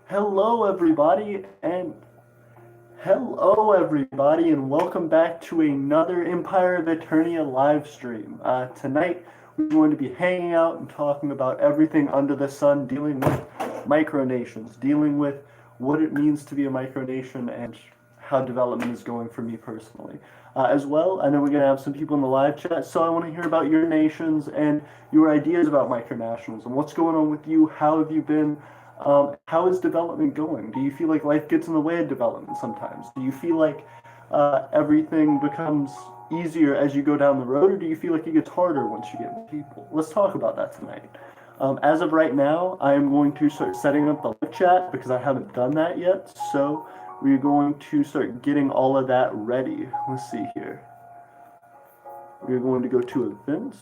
Hello, everybody, and welcome back to another Empire of Eternia live stream. Tonight, we're going to be hanging out and talking about everything under the sun, dealing with micronations, dealing with what it means to be a micronation, and how development is going for me personally. As well, I know we're going to have some people in the live chat, so I want to hear about your nations and your ideas about micronationalism. What's going on with you? How have you been? How is development going? Do you feel like life gets in the way of development sometimes? Do you feel like everything becomes easier as you go down the road, or do you feel like it gets harder once you get people? Let's talk about that tonight. As of right now, I am going to start setting up the live chat because I haven't done that yet. So we're going to start getting all of that ready. Let's see here. We're going to go to events.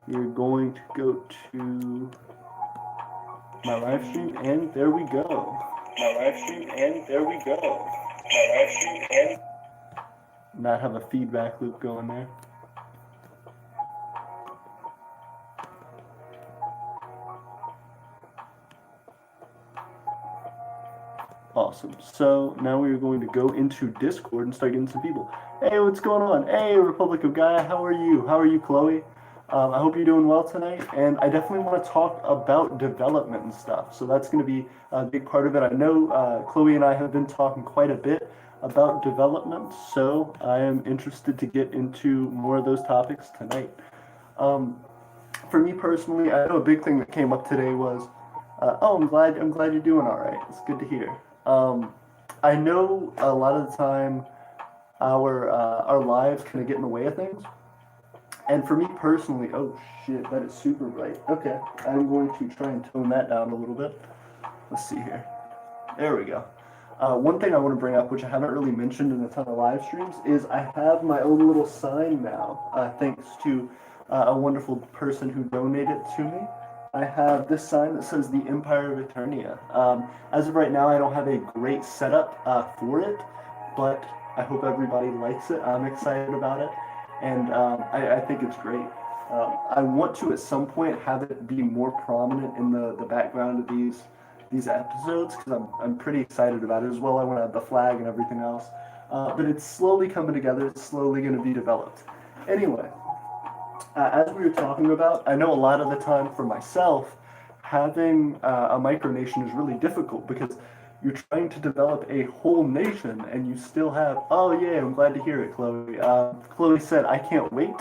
We're going to go to my live stream, and there we go. Not have a feedback loop going there. Awesome. So now we're going to go into Discord and start getting some people. Hey, what's going on? Hey, Republic of Gaia, how are you? How are you, Chloe? I hope you're doing well tonight, and I definitely want to talk about development and stuff. So that's going to be a big part of it. I know Chloe and I have been talking quite a bit about development, so I am interested to get into more of those topics tonight. For me personally, I know a big thing that came up today was, I'm glad you're doing all right. It's good to hear. I know a lot of the time our lives kind of get in the way of things. And for me personally, oh shit, that is super bright. Okay, I'm going to try and tone that down a little bit. Let's see here. There we go. One thing I want to bring up, which I haven't really mentioned in a ton of live streams, is I have my own little sign now, thanks to a wonderful person who donated to me. I have this sign that says the Empire of Aeternia. As of right now, I don't have a great setup for it, but I hope everybody likes it. I'm excited about it, and I think it's great. I want to at some point have it be more prominent in the background of these episodes because I'm pretty excited about it as well. I want to have the flag and everything else, but it's slowly coming together. It's slowly going to be developed. Anyway, as we were talking about, I know a lot of the time for myself, having a micronation is really difficult because you're trying to develop a whole nation and you still have, oh yeah, I'm glad to hear it, Chloe. Chloe said, I can't wait.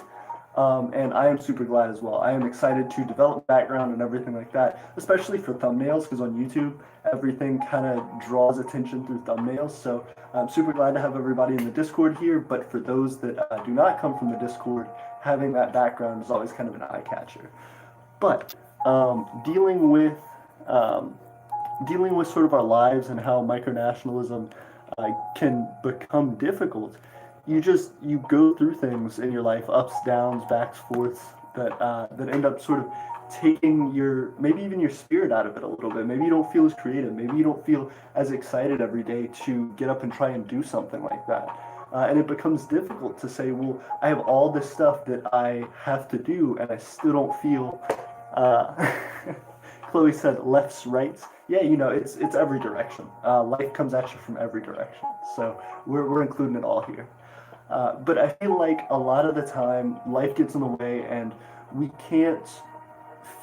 And I am super glad as well. I am excited to develop background and everything like that, especially for thumbnails, because on YouTube, everything kind of draws attention through thumbnails. So I'm super glad to have everybody in the Discord here, but for those that do not come from the Discord, having that background is always kind of an eye catcher. But dealing with sort of our lives and how micronationalism can become difficult, you go through things in your life, ups, downs, backs, forths, that end up sort of taking maybe even your spirit out of it a little bit. Maybe you don't feel as creative. Maybe you don't feel as excited every day to get up and try and do something like that. And it becomes difficult to say, well, I have all this stuff that I have to do, and I still don't feel. Chloe said lefts, rights. Yeah, it's every direction. Life comes at you from every direction. So we're including it all here. But I feel like a lot of the time life gets in the way and we can't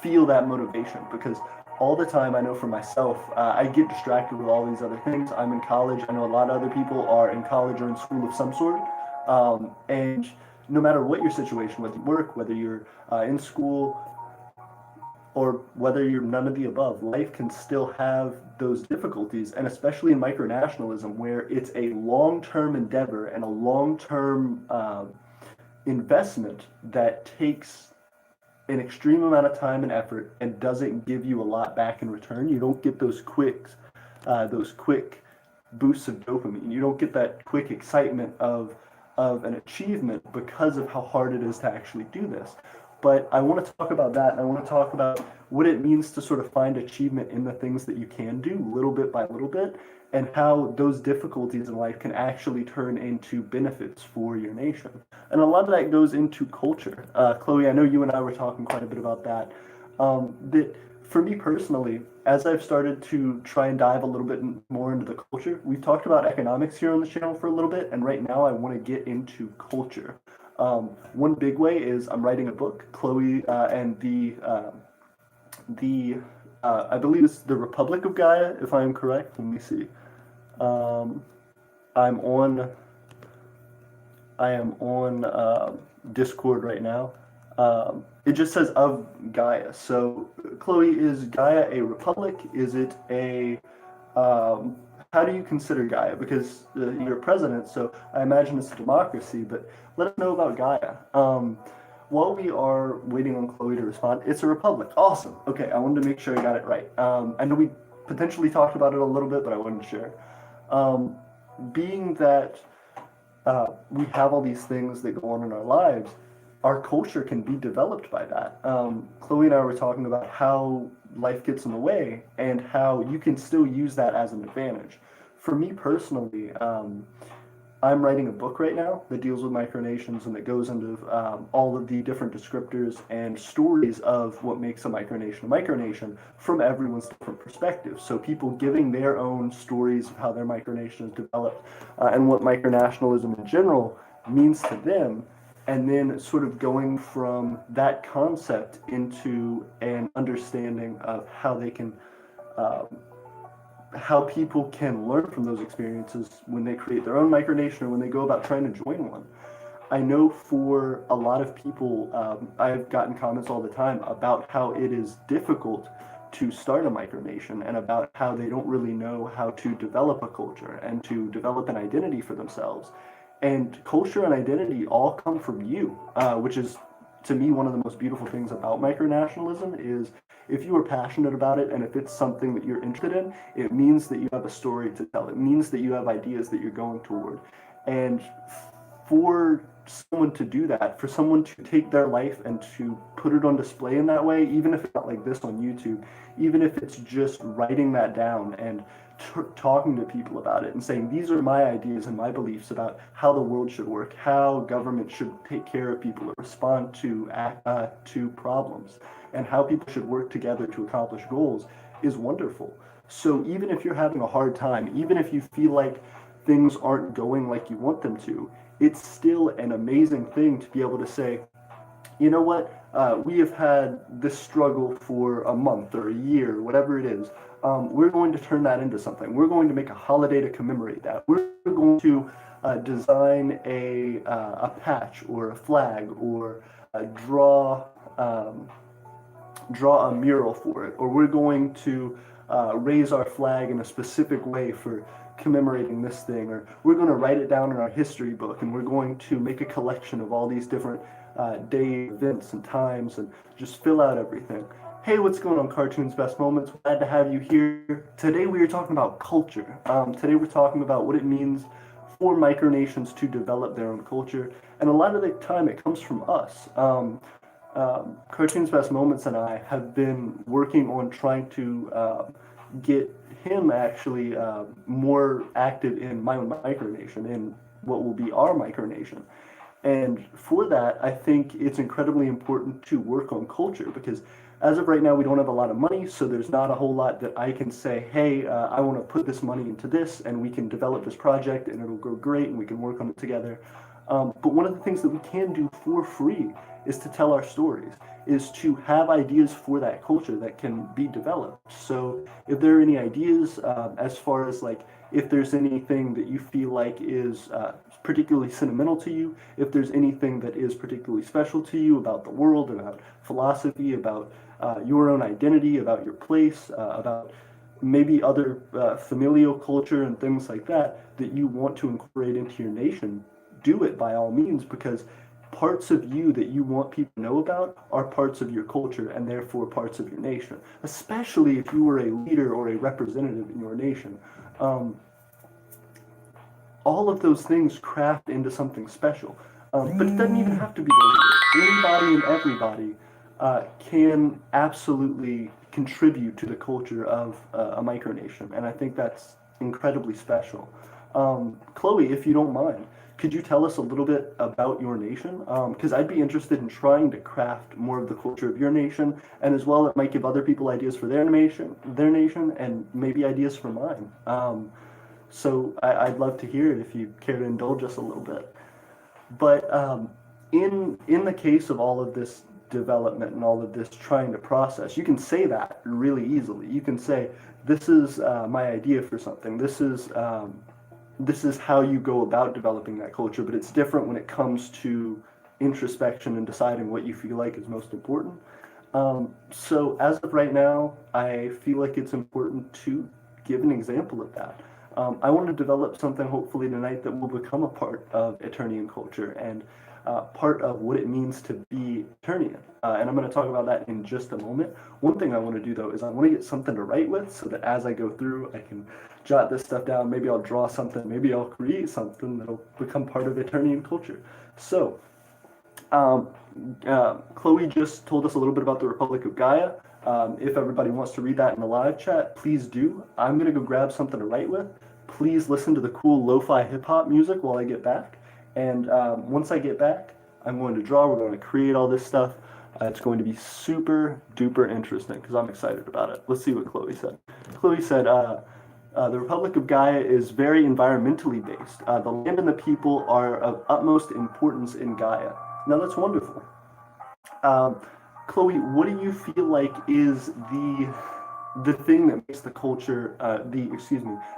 feel that motivation because all the time I know for myself, I get distracted with all these other things. I'm in college. I know a lot of other people are in college or in school of some sort. And no matter what your situation, whether you work, whether you're in school, or whether you're none of the above, life can still have those difficulties, and especially in micronationalism, where it's a long-term endeavor and a long-term investment that takes an extreme amount of time and effort and doesn't give you a lot back in return. You don't get those quick boosts of dopamine. You don't get that quick excitement of an achievement because of how hard it is to actually do this. But I want to talk about that, and I want to talk about what it means to sort of find achievement in the things that you can do little bit by little bit, and how those difficulties in life can actually turn into benefits for your nation. And a lot of that goes into culture. Chloe, I know you and I were talking quite a bit about that. That for me personally, as I've started to try and dive a little bit more into the culture, we've talked about economics here on the channel for a little bit, and right now I want to get into culture. One big way is I'm writing a book, Chloe, and I believe it's the Republic of Gaia, if I am correct. Let me see. Um, I'm on I am on Discord right now. It just says of Gaia. So, Chloe, is Gaia a republic? Is it a how do you consider Gaia? Because you're president, so I imagine it's a democracy. But let us know about Gaia. While we are waiting on Chloe to respond, it's a republic. Awesome. Okay, I wanted to make sure I got it right. I know we potentially talked about it a little bit, but I wasn't sure. Being that we have all these things that go on in our lives, our culture can be developed by that. Chloe and I were talking about how life gets in the way and how you can still use that as an advantage. For me personally, I'm writing a book right now that deals with micronations and that goes into all of the different descriptors and stories of what makes a micronation from everyone's different perspectives. So people giving their own stories of how their micronation is developed and what micronationalism in general means to them, and then sort of going from that concept into an understanding of how they can how people can learn from those experiences when they create their own micronation or when they go about trying to join one. I know for a lot of people, I've gotten comments all the time about how it is difficult to start a micronation and about how they don't really know how to develop a culture and to develop an identity for themselves. And culture and identity all come from you, which is, to me, one of the most beautiful things about micronationalism is if you are passionate about it and if it's something that you're interested in, it means that you have a story to tell. It means that you have ideas that you're going toward. And for someone to do that, for someone to take their life and to put it on display in that way, even if it's not like this on YouTube, even if it's just writing that down and talking to people about it and saying, these are my ideas and my beliefs about how the world should work, how government should take care of people or respond to problems, and how people should work together to accomplish goals is wonderful. So even if you're having a hard time, even if you feel like things aren't going like you want them to, it's still an amazing thing to be able to say, you know what, we have had this struggle for a month or a year, whatever it is. We're going to turn that into something. We're going to make a holiday to commemorate that. We're going to design a patch or a flag or draw a mural for it, or we're going to raise our flag in a specific way for commemorating this thing, or we're going to write it down in our history book, and we're going to make a collection of all these different day events and times and just fill out everything. Hey, what's going on, Cartoon's Best Moments? Glad to have you here. Today we are talking about culture. Today we're talking about what it means for micronations to develop their own culture, and a lot of the time it comes from us. Cartoon's Best Moments and I have been working on trying to get him actually more active in my own micronation, in what will be our micronation. And for that, I think it's incredibly important to work on culture because as of right now, we don't have a lot of money, so there's not a whole lot that I can say, hey, I want to put this money into this and we can develop this project and it'll go great and we can work on it together. But one of the things that we can do for free is to tell our stories, is to have ideas for that culture that can be developed. So if there are any ideas as far as like, if there's anything that you feel like is particularly sentimental to you, if there's anything that is particularly special to you about the world, about philosophy, about your own identity, about your place, about maybe other familial culture and things like that, that you want to incorporate into your nation, do it by all means, because parts of you that you want people to know about are parts of your culture and therefore parts of your nation, especially if you were a leader or a representative in your nation. All of those things craft into something special. But it doesn't even have to be the leader. Anybody and everybody can absolutely contribute to the culture of a micronation, and I think that's incredibly special. Chloe, if you don't mind, could you tell us a little bit about your nation? Because I'd be interested in trying to craft more of the culture of your nation, and as well, it might give other people ideas for their nation, and maybe ideas for mine. So I'd love to hear it if you care to indulge us a little bit. But in the case of all of this development and all of this trying to process, you can say that really easily. You can say, this is my idea for something. This is how you go about developing that culture, but it's different when it comes to introspection and deciding what you feel like is most important. So as of right now, I feel like it's important to give an example of that. I want to develop something hopefully tonight that will become a part of Aeternian culture and part of what it means to be Aeternian. And I'm going to talk about that in just a moment. One thing I want to do though is I want to get something to write with so that as I go through, I can jot this stuff down. Maybe I'll draw something. Maybe I'll create something that'll become part of Aeternian culture. So, Chloe just told us a little bit about the Republic of Gaia. If everybody wants to read that in the live chat, please do. I'm going to go grab something to write with. Please listen to the cool lo-fi hip-hop music while I get back. And once I get back, I'm going to draw. We're going to create all this stuff. It's going to be super duper interesting because I'm excited about it. Let's see what Chloe said. Chloe said, the Republic of Gaia is very environmentally based. The land and the people are of utmost importance in Gaia. Now that's wonderful. Chloe, what do you feel like is the thing that makes the culture, the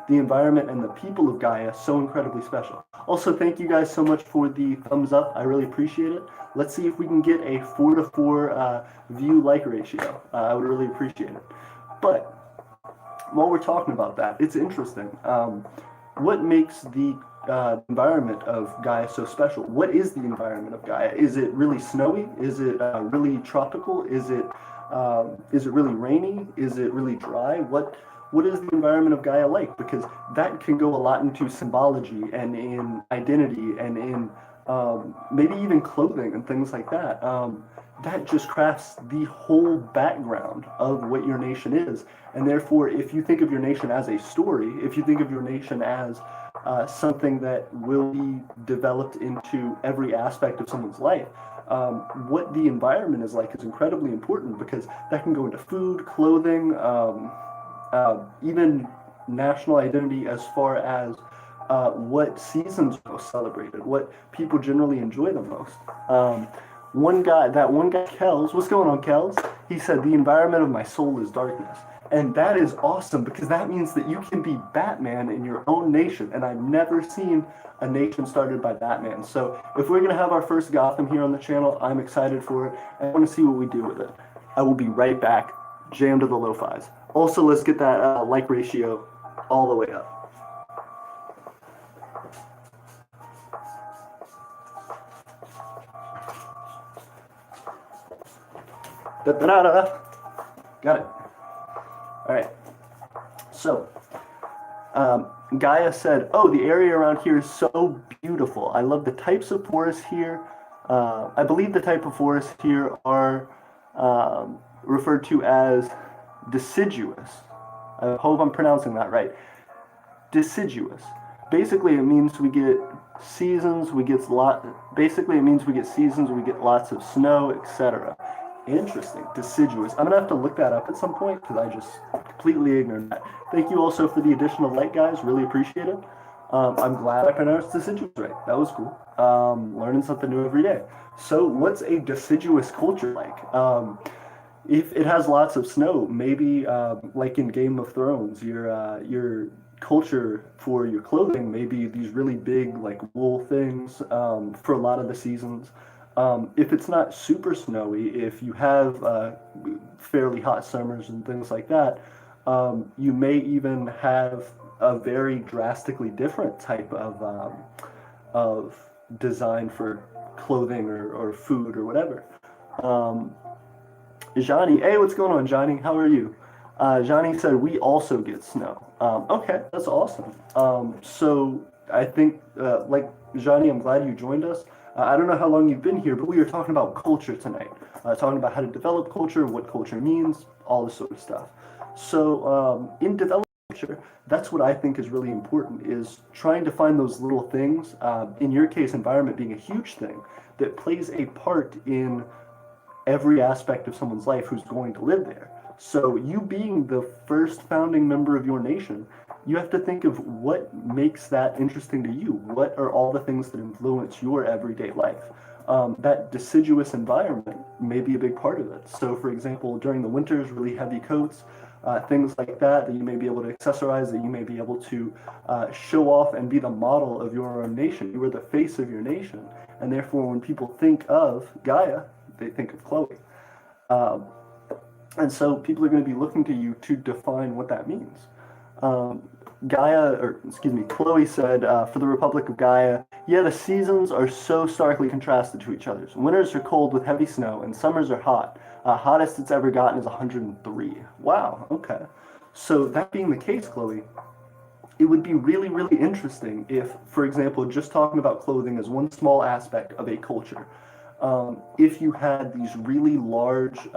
environment and the people of Gaia so incredibly special? Also, thank you guys so much for the thumbs up. I really appreciate it. Let's see if we can get a 4-to-4 view like ratio. I would really appreciate it. But while we're talking about that, it's interesting. What makes the environment of Gaia so special? What is the environment of Gaia? Is it really snowy? Is it really tropical? Is it really rainy? Is it really dry? What is the environment of Gaia like? Because that can go a lot into symbology and in identity and in maybe even clothing and things like that. That just crafts the whole background of what your nation is. And therefore, if you think of your nation as a story, if you think of your nation as something that will be developed into every aspect of someone's life, what the environment is like is incredibly important because that can go into food, clothing, even national identity as far as what seasons are most celebrated, what people generally enjoy the most. One guy, Kels, what's going on, Kels? He said, the environment of my soul is darkness. And that is awesome because that means that you can be Batman in your own nation. And I've never seen a nation started by Batman. So if we're going to have our first Gotham here on the channel, I'm excited for it. I want to see what we do with it. I will be right back. Jam to the lo-fis. Also, let's get that like ratio all the way up. Da-da-da-da. Got it. All right. So, Gaia said, oh, the area around here is so beautiful. I love the types of forests here. I believe the type of forests here are referred to as deciduous. I hope I'm pronouncing that right. Deciduous. Basically, it means we get seasons, we get lots of snow, etc. Interesting. Deciduous. I'm gonna have to look that up at some point because I just completely ignored that. Thank you also for the additional light, guys. Really appreciate it. I'm glad I pronounced deciduous right. That was cool. Learning something new every day. So what's a deciduous culture like? If it has lots of snow, maybe like in Game of Thrones, your culture for your clothing may be these really big like wool things for a lot of the seasons. If it's not super snowy, if you have fairly hot summers and things like that, you may even have a very drastically different type of design for clothing or food or whatever. Johnny, hey, what's going on, Johnny? How are you? Johnny said, we also get snow. Okay, that's awesome. So I think, like, Johnny, I'm glad you joined us. I don't know how long you've been here, but we are talking about culture tonight. Talking about how to develop culture, what culture means, all this sort of stuff. So in developing culture, that's what I think is really important, is trying to find those little things, in your case, environment being a huge thing, that plays a part in every aspect of someone's life who's going to live there. So you being the first founding member of your nation, you have to think of what makes that interesting to you. What are all the things that influence your everyday life? That deciduous environment may be a big part of it. So for example, during the winters, really heavy coats, things like that you may be able to accessorize, that you may be able to show off and be the model of your own nation. You are the face of your nation. And therefore, when people think of Gaia, they think of Chloe. And so people are going to be looking to you to define what that means. Chloe said, for the Republic of Gaia, yeah, the seasons are so starkly contrasted to each other. Winters are cold with heavy snow, and summers are hot. Hottest it's ever gotten is 103. Wow, okay. So that being the case, Chloe, it would be really, really interesting if, for example, just talking about clothing as one small aspect of a culture, if you had these really large,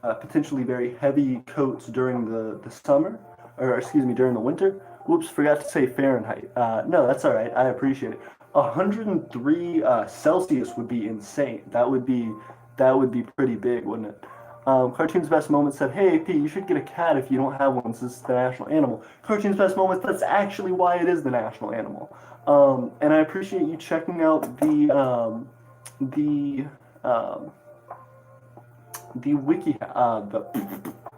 potentially very heavy coats during the summer, or excuse me, during the winter. Whoops, forgot to say Fahrenheit. No, that's all right. I appreciate it. 103 Celsius would be insane. That would be pretty big, wouldn't it? Cartoon's Best Moments said, "Hey, AP, you should get a cat if you don't have one, since it's the national animal." Cartoon's Best Moments, that's actually why it is the national animal. And I appreciate you checking out the wiki, the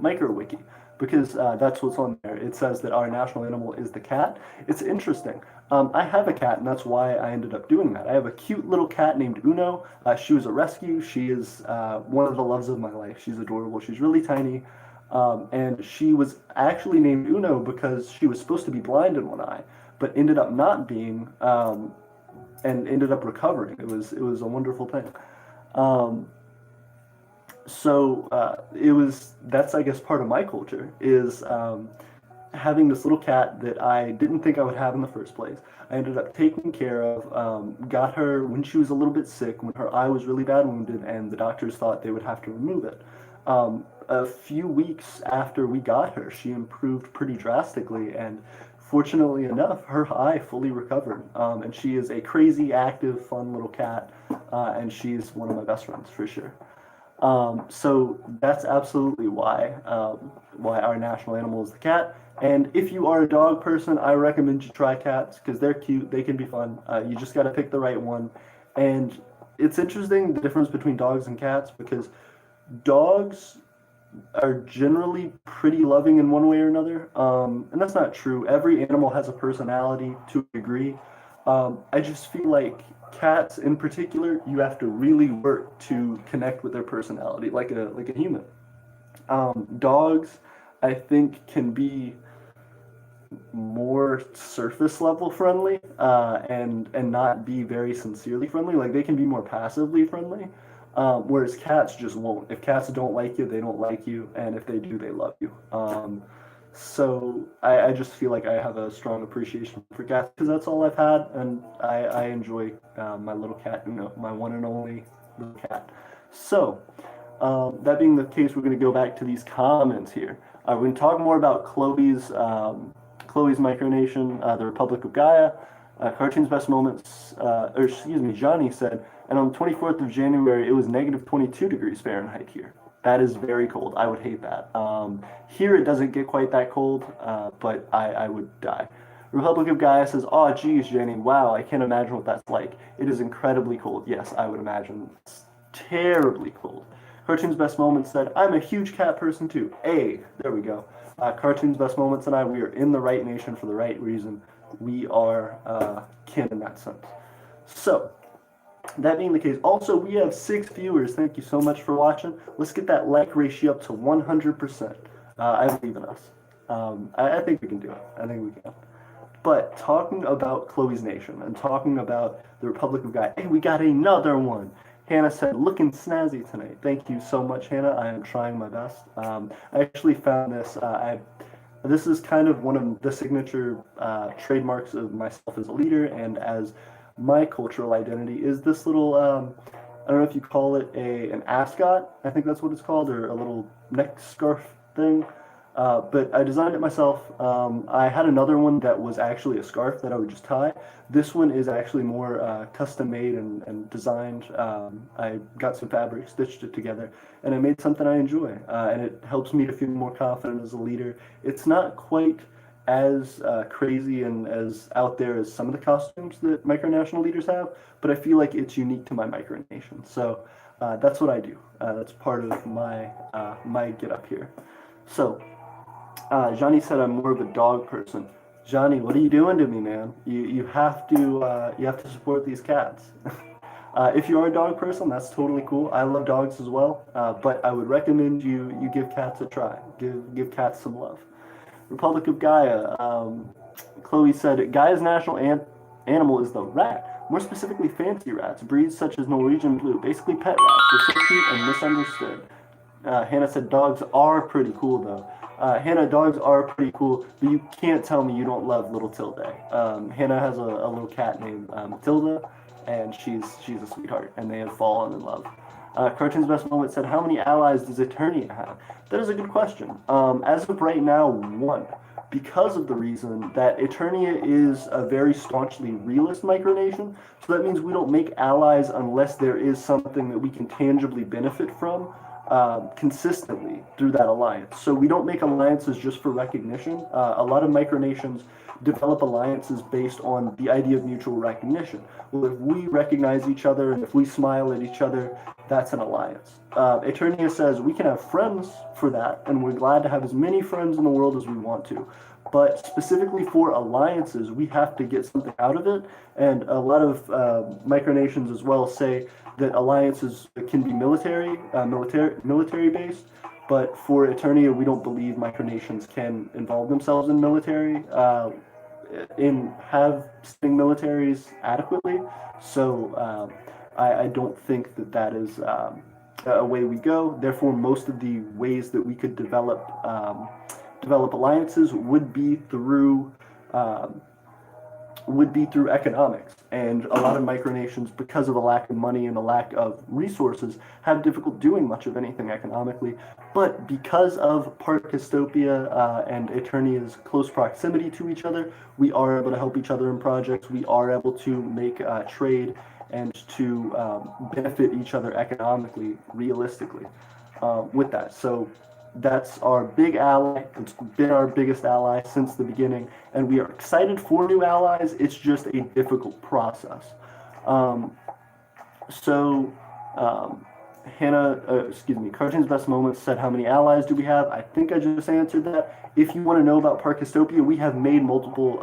micro wiki, because that's what's on there. It says that our national animal is the cat. It's interesting. I have a cat, and that's why I ended up doing that. I have a cute little cat named Uno. She was a rescue. She is one of the loves of my life. She's adorable. She's really tiny. And she was actually named Uno because she was supposed to be blind in one eye, but ended up not being, and ended up recovering. It was a wonderful thing. That's, I guess, part of my culture, is having this little cat that I didn't think I would have in the first place. I ended up taking care of, got her when she was a little bit sick, when her eye was really bad wounded, and the doctors thought they would have to remove it. A few weeks after we got her, she improved pretty drastically, and fortunately enough, her eye fully recovered. And she is a crazy, active, fun little cat, and she's one of my best friends for sure. So that's absolutely why our national animal is the cat. And if you are a dog person, I recommend you try cats, because they're cute, they can be fun. You just got to pick the right one. And it's interesting, the difference between dogs and cats, because dogs are generally pretty loving in one way or another. And that's not true. Every animal has a personality to a degree. I just feel like cats in particular, you have to really work to connect with their personality, like a human. Dogs, I think, can be more surface level friendly, and not be very sincerely friendly. Like, they can be more passively friendly, whereas cats just won't. If cats don't like you, they don't like you, and if they do, they love you. So I just feel like I have a strong appreciation for cats, because that's all I've had, and I enjoy my little cat, my one and only little cat. So that being the case, we're going to go back to these comments here. We're going to talk more about Chloe's micronation, the Republic of Gaia. Cartoon's Best Moments, Johnny said, and on the 24th of January, it was negative 22 degrees Fahrenheit here. That is very cold. I would hate that. Here it doesn't get quite that cold, but I would die. Republic of Gaia says, "Oh, geez, Jenny, wow, I can't imagine what that's like. It is incredibly cold." Yes, I would imagine. It's terribly cold. Cartoon's Best Moments said, "I'm a huge cat person too." Hey, there we go. Cartoon's Best Moments and I, we are in the right nation for the right reason. We are kin in that sense. So, that being the case, also, we have 6 viewers. Thank you so much for watching. Let's get that like ratio up to 100%. I believe in us. I think we can do it. I think we can. But talking about Chloe's nation and talking about the Republic of Gaia, hey, we got another one. Hannah said, "Looking snazzy tonight." Thank you so much, Hannah. I am trying my best. I actually found this. This is kind of one of the signature trademarks of myself as a leader and as my cultural identity is this little, I don't know if you call it an ascot, I think that's what it's called, or a little neck scarf thing. But I designed it myself. I had another one that was actually a scarf that I would just tie. This one is actually more custom made and designed. I got some fabric, stitched it together, and I made something I enjoy. And it helps me to feel more confident as a leader. It's not quite as crazy and as out there as some of the costumes that micronational leaders have, but I feel like it's unique to my micronation. So that's what I do. That's part of my get up here. So Johnny said I'm more of a dog person. Johnny, what are you doing to me, man? You have to support these cats. If you are a dog person, that's totally cool. I love dogs as well, but I would recommend you give cats a try. Give cats some love. Republic of Gaia. Chloe said Gaia's national animal is the rat. More specifically, fancy rats, breeds such as Norwegian blue, basically pet rats. They're so cute and misunderstood. Hannah said dogs are pretty cool though. Hannah, dogs are pretty cool, but you can't tell me you don't love little Tilde. Hannah has a little cat named Matilda, and she's a sweetheart, and they have fallen in love. Cartoon's Best Moment said, how many allies does Aeternia have? That is a good question. As of right now, one. Because of the reason that Aeternia is a very staunchly realist micronation, so that means we don't make allies unless there is something that we can tangibly benefit from consistently through that alliance. So we don't make alliances just for recognition. A lot of micronations develop alliances based on the idea of mutual recognition. Well, if we recognize each other and if we smile at each other, that's an alliance. Aeternia says we can have friends for that, and we're glad to have as many friends in the world as we want to. But specifically for alliances, we have to get something out of it, and a lot of micronations as well say that alliances can be military based, but for Aeternia, we don't believe micronations can involve themselves in military, have sitting militaries adequately. So I don't think that is a way we go. Therefore, most of the ways that we could develop alliances would be through economics. And a lot of micronations, because of a lack of money and a lack of resources, have difficult doing much of anything economically. But because of Parkistopia and Aeternia's close proximity to each other, we are able to help each other in projects. We are able to make trade and to benefit each other economically, realistically, with that. So that's our big ally. It's been our biggest ally since the beginning, and we are excited for new allies. It's just a difficult process. Cartoon's Best Moments said, how many allies do we have? I think I just answered that. If you want to know about Parkistopia, we have made multiple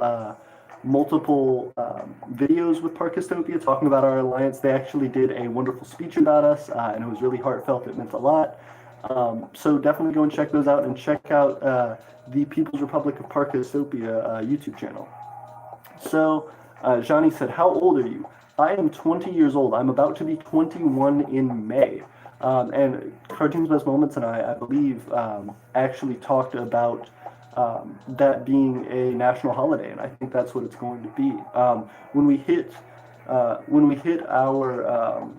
videos with Parkistopia talking about our alliance. They actually did a wonderful speech about us, and it was really heartfelt. It meant a lot. So definitely go and check those out, and check out the People's Republic of Parkistopia YouTube channel. So Johnny said, how old are you? I am 20 years old. I'm about to be 21 in May. And Cartoon's Best Moments and I believe, actually talked about that being a national holiday, and I think that's what it's going to be. When we hit our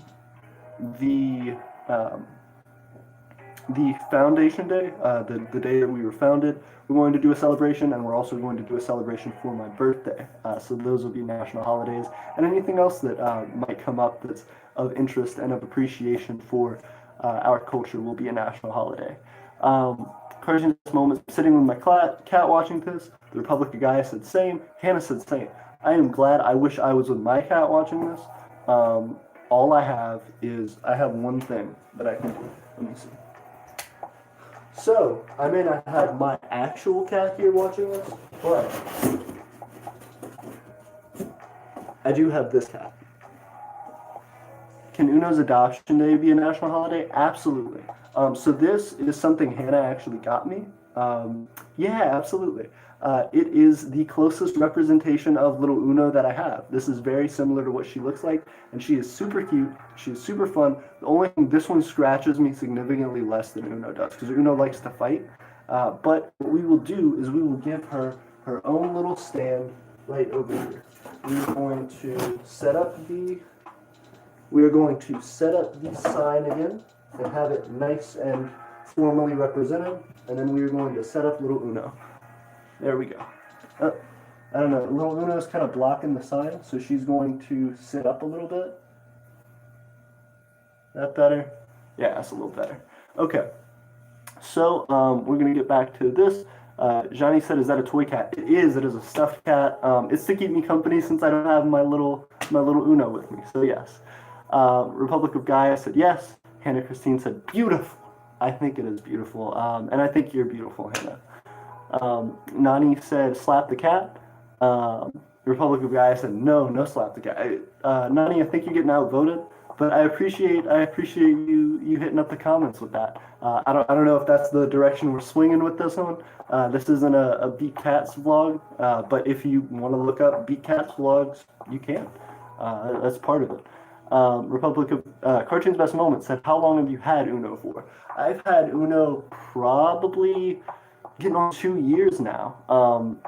the foundation day, the day that we were founded, we're going to do a celebration, and we're also going to do a celebration for my birthday. So those will be national holidays, and anything else that might come up that's of interest and of appreciation for our culture will be a national holiday. Cartoon's Moment, sitting with my cat watching this. The Republic of Gaia said same. Hannah said same. I am glad. I wish I was with my cat watching this. All I have one thing that I can do. Let me see. So, I may not have my actual cat here watching this, but I do have this cat. Can Uno's Adoption Day be a national holiday? Absolutely. So this is something Hannah actually got me. Yeah, absolutely. It is the closest representation of little Uno that I have. This is very similar to what she looks like, and she is super cute. She is super fun. The only thing, this one scratches me significantly less than Uno does, because Uno likes to fight. But what we will do is we will give her her own little stand right over here. we're going to set up the sign again and have it nice and formally represented, and then we're going to set up little Uno. There we go. I don't know, little Uno is kind of blocking the sign, so she's going to sit up a little bit. That better? Yeah, that's a little better. Okay, so we're going to get back to this. Johnny said, is that a toy cat? It is a stuffed cat. It's to keep me company since I don't have my little Uno with me, so yes. Republic of Gaia said yes. Hannah Christine said beautiful. I think it is beautiful, and I think you're beautiful, Hannah. Nani said slap the cat. Republic of Gaia said no slap the cat. Nani, I think you're getting outvoted, but I appreciate you hitting up the comments with that. I don't know if that's the direction we're swinging with this one. This isn't a Beat Cats vlog, but if you want to look up Beat Cats vlogs, you can. That's part of it. Republic of Cartoon's Best Moment said, how long have you had Uno for? I've had Uno probably getting on 2 years now.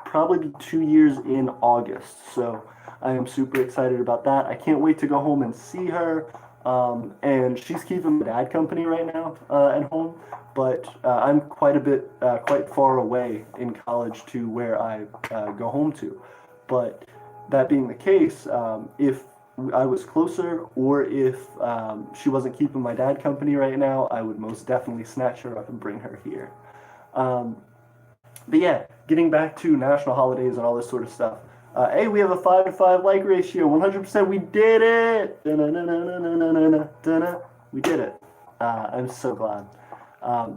Probably 2 years in August. So I am super excited about that. I can't wait to go home and see her. And she's keeping my dad company right now at home. But I'm quite far away in college to where I go home to. But that being the case, if I was closer, or if she wasn't keeping my dad company right now, I would most definitely snatch her up and bring her here. But yeah, getting back to national holidays and all this sort of stuff. Hey, we have a 5-to-5 like ratio, 100%. We did it! We did it. I'm so glad.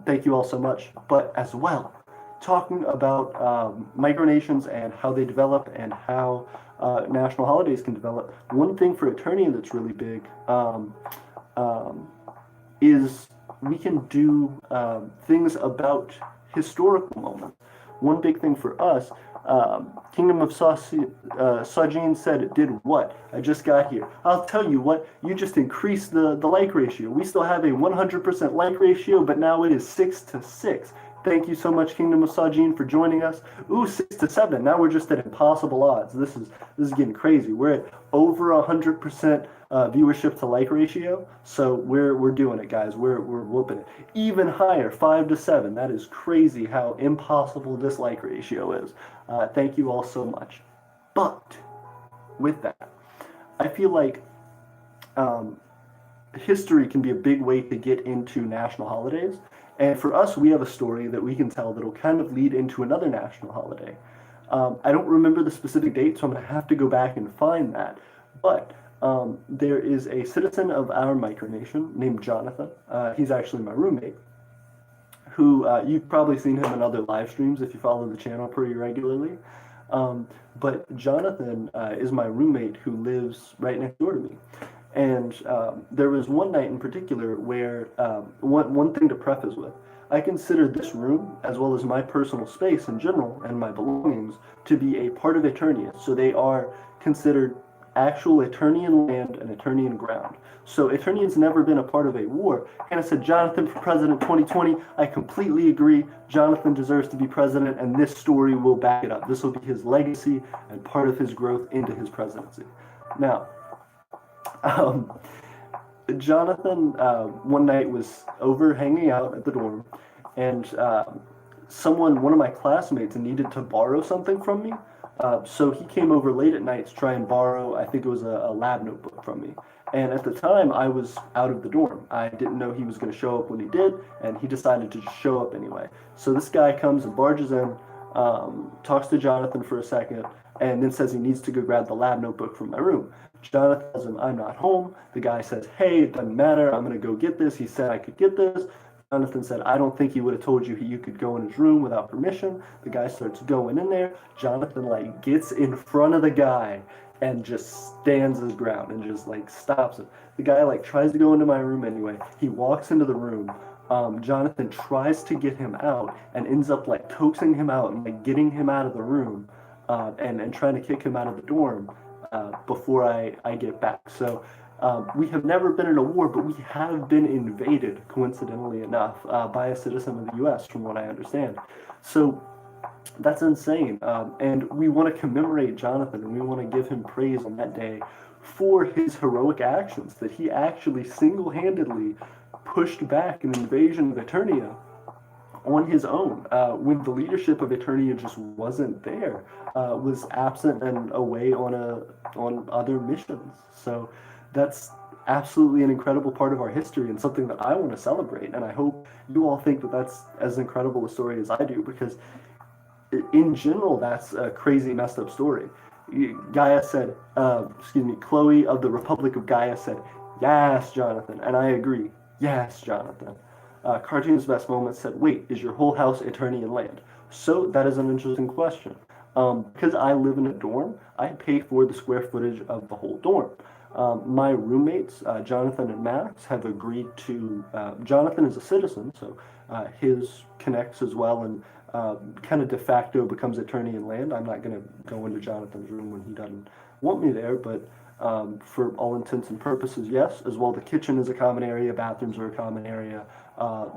Thank you all so much. But as well, talking about micronations and how they develop and how national holidays can develop. One thing for Aeternia that's really big is we can do things about historical moments. One big thing for us, Kingdom of Sajin said it did what? I just got here. I'll tell you what, you just increased the like ratio. We still have a 100% like ratio, but now it is 6-to-6. Thank you so much, Kingdom of Sajin, for joining us. Ooh, 6-to-7. Now we're just at impossible odds. This is getting crazy. We're at over 100% viewership to like ratio. So we're doing it, guys. We're whooping it. Even higher, 5-to-7. That is crazy how impossible this like ratio is. Thank you all so much. But with that, I feel like history can be a big way to get into national holidays. And for us, we have a story that we can tell that'll kind of lead into another national holiday. I don't remember the specific date, so I'm going to have to go back and find that. But there is a citizen of our micronation named Jonathan. He's actually my roommate, who you've probably seen him in other live streams if you follow the channel pretty regularly. But Jonathan is my roommate who lives right next door to me. And there was one night in particular where, one thing to preface with, I consider this room, as well as my personal space in general, and my belongings, to be a part of Aeternia. So they are considered actual Aeternian land and Aeternian ground. So Aeternian's never been a part of a war. And I said, Jonathan for President 2020, I completely agree. Jonathan deserves to be president, and this story will back it up. This will be his legacy and part of his growth into his presidency. Now, Jonathan one night was over hanging out at the dorm, and one of my classmates needed to borrow something from me. So he came over late at night to try and borrow, I think it was a lab notebook from me. And at the time, I was out of the dorm. I didn't know he was going to show up when he did, and he decided to just show up anyway. So this guy comes and barges in, talks to Jonathan for a second, and then says he needs to go grab the lab notebook from my room. Jonathan tells him, I'm not home. The guy says, hey, it doesn't matter. I'm going to go get this. He said I could get this. Jonathan said, I don't think he would have told you you could go in his room without permission. The guy starts going in there. Jonathan, gets in front of the guy and just stands his ground and just, stops it. The guy, tries to go into my room anyway. He walks into the room. Jonathan tries to get him out and ends up, coaxing him out and, getting him out of the room and trying to kick him out of the dorm. Before I get back. So we have never been in a war, but we have been invaded, coincidentally enough, by a citizen of the U.S., from what I understand. So That's insane. And we want to commemorate Jonathan, and we want to give him praise on that day for his heroic actions, that he actually single-handedly pushed back an invasion of Eternia on his own, when the leadership of Aeternia just wasn't there, was absent and away on other missions. So that's absolutely an incredible part of our history and something that I want to celebrate. And I hope you all think that that's as incredible a story as I do, because in general, that's a crazy, messed up story. Gaia said, Chloe of the Republic of Gaia said, yes, Jonathan. And I agree. Yes, Jonathan. Cartoon's Best Moments said, wait, is your whole house Eternian land? So that is an interesting question. Because I live in a dorm, I pay for the square footage of the whole dorm. My roommates, Jonathan and Max, have agreed to, Jonathan is a citizen, so his connects as well, and kind of de facto becomes Eternian land. I'm not going to go into Jonathan's room when he doesn't want me there, but for all intents and purposes, yes. As well, the kitchen is a common area, bathrooms are a common area,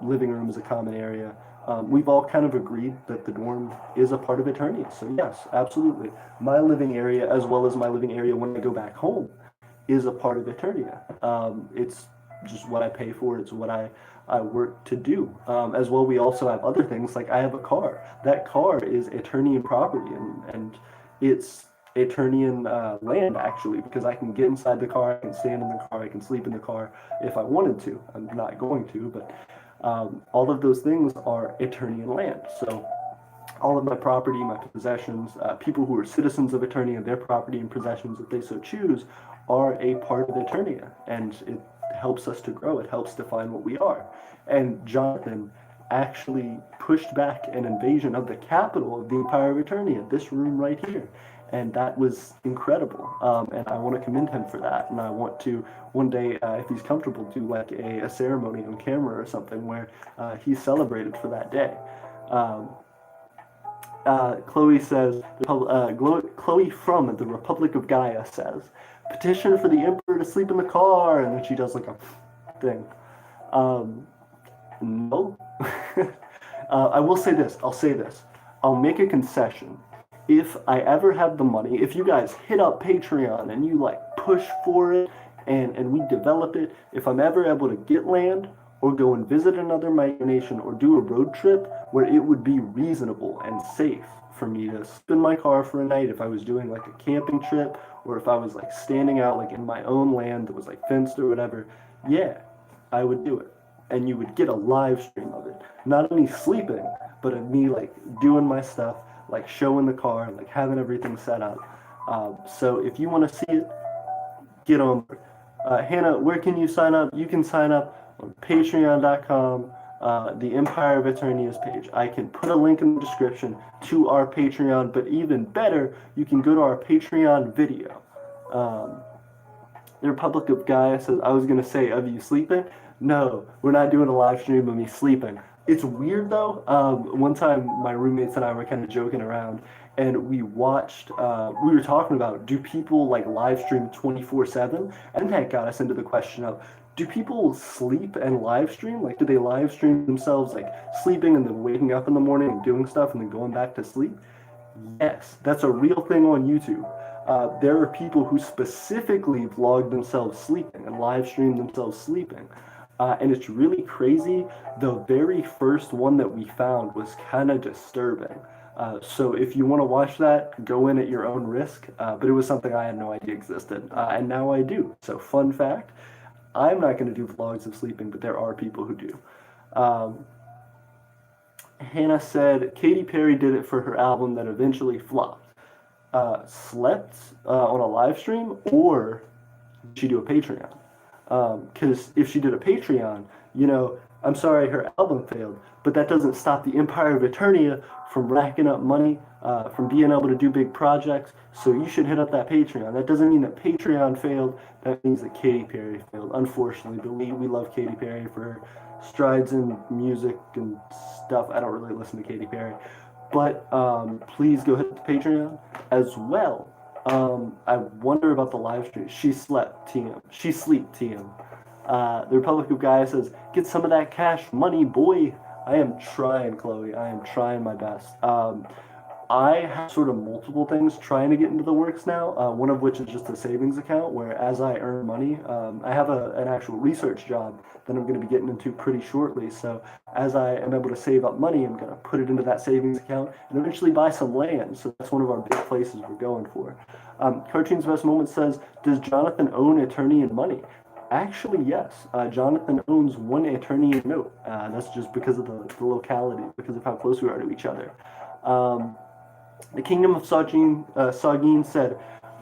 living room is a common area. We've all kind of agreed that the dorm is a part of Eternia. So yes, absolutely. My living area, as well as my living area when I go back home, is a part of Aeternia. It's just what I pay for. It's what I work to do. As well, we also have other things, like I have a car. That car is Eternian property, and it's Eternian land, actually, because I can get inside the car, I can stand in the car, I can sleep in the car if I wanted to. I'm not going to, but all of those things are Eternian land. So all of my property, my possessions, people who are citizens of Eternia, their property and possessions, if they so choose, are a part of Eternia, and it helps us to grow. It helps define what we are. And Jonathan actually pushed back an invasion of the capital of the Empire of Eternia, this room right here. And that was incredible. And I want to commend him for that. And I want to one day, if he's comfortable, do like a ceremony on camera or something where he's celebrated for that day. Chloe says, Chloe from the Republic of Gaia says, petition for the Emperor to sleep in the car, and then she does like a thing. No. I will say this, I'll make a concession. If I ever have the money, if you guys hit up Patreon and you like push for it and we develop it, if I'm ever able to get land or go and visit another micronation or do a road trip where it would be reasonable and safe for me to spin my car for a night, if I was doing like a camping trip, or if I was like standing out like in my own land that was like fenced or whatever, yeah, I would do it. And you would get a live stream of it. Not of me sleeping, but of me like doing my stuff, like showing the car, like having everything set up. So if you want to see it, get on. Hannah, where can you sign up? You can sign up on patreon.com, the Empire of Eternia's page. I can put a link in the description to our Patreon, but even better, you can go to our Patreon video. The Republic of Gaia says, I was going to say, of you sleeping? No, we're not doing a live stream of me sleeping. It's weird though. One time my roommates and I were kind of joking around, and we watched, we were talking about, do people like live stream 24/7? And that got us into the question of, do people sleep and live stream? Like, do they live stream themselves like sleeping and then waking up in the morning and doing stuff and then going back to sleep? Yes, that's a real thing on YouTube. There are people who specifically vlog themselves sleeping and live stream themselves sleeping. And it's really crazy. The very first one that we found was kind of disturbing. So if you want to watch that, go in at your own risk. But it was something I had no idea existed. And now I do. So fun fact, I'm not going to do vlogs of sleeping, but there are people who do. Hannah said Katy Perry did it for her album that eventually flopped. Slept on a live stream, or did she do a Patreon? Because if she did a Patreon, you know, I'm sorry her album failed, but that doesn't stop the Empire of Eternia from racking up money, from being able to do big projects. So you should hit up that Patreon. That doesn't mean that Patreon failed. That means that Katy Perry failed, unfortunately. But we love Katy Perry for her strides in music and stuff. I don't really listen to Katy Perry. But please go hit the Patreon as well. I wonder about the live stream. She slept, TM. She sleep, TM. The Republic of Gaia says, get some of that cash money, boy. I am trying, Chloe. I am trying my best. I have sort of multiple things trying to get into the works now, one of which is just a savings account where as I earn money, I have an actual research job that I'm going to be getting into pretty shortly. So as I am able to save up money, I'm going to put it into that savings account and eventually buy some land. So that's one of our big places we're going for. Cartoon's Best Moment says, does Jonathan own Aeternian money? Actually, yes. Jonathan owns one Aeternian note. That's just because of the locality, because of how close we are to each other. The Kingdom of Sagin said,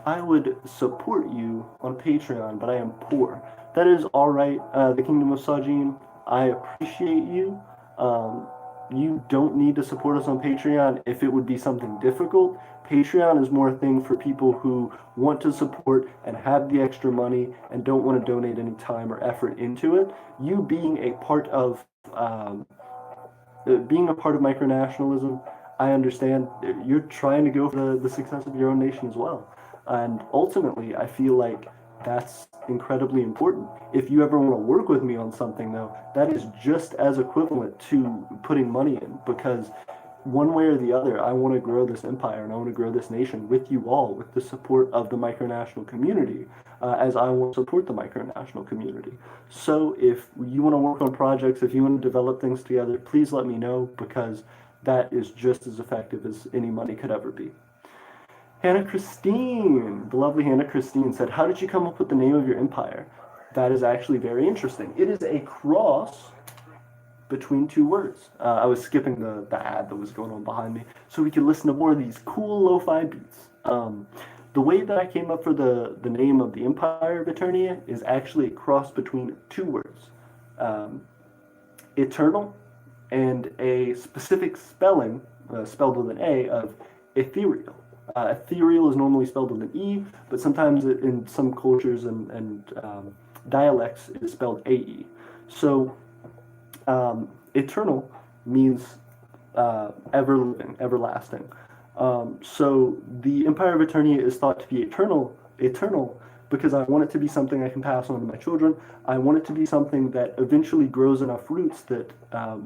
I would support you on Patreon, but I am poor. That is all right, the Kingdom of Sagin. I appreciate you. You don't need to support us on Patreon if it would be something difficult. Patreon is more a thing for people who want to support and have the extra money and don't want to donate any time or effort into it. You being a part of micronationalism, I understand you're trying to go for the success of your own nation as well. And ultimately, I feel like that's incredibly important. If you ever want to work with me on something, though, that is just as equivalent to putting money in, because one way or the other, I want to grow this empire and I want to grow this nation with you all, with the support of the micronational community, as I want to support the micronational community. So if you want to work on projects, if you want to develop things together, please let me know, because that is just as effective as any money could ever be. Hannah Christine, the lovely Hannah Christine said, how did you come up with the name of your empire? That is actually very interesting. It is a cross between two words. I was skipping the ad that was going on behind me so we could listen to more of these cool lo-fi beats. The way that I came up for the name of the Empire of Aeternia is actually a cross between two words. Eternal and a specific spelling, spelled with an A, of ethereal. Ethereal is normally spelled with an E, but sometimes in some cultures and dialects it is spelled AE. So eternal means ever-living, everlasting. So the Empire of Aeternia is thought to be eternal because I want it to be something I can pass on to my children. I want it to be something that eventually grows enough roots that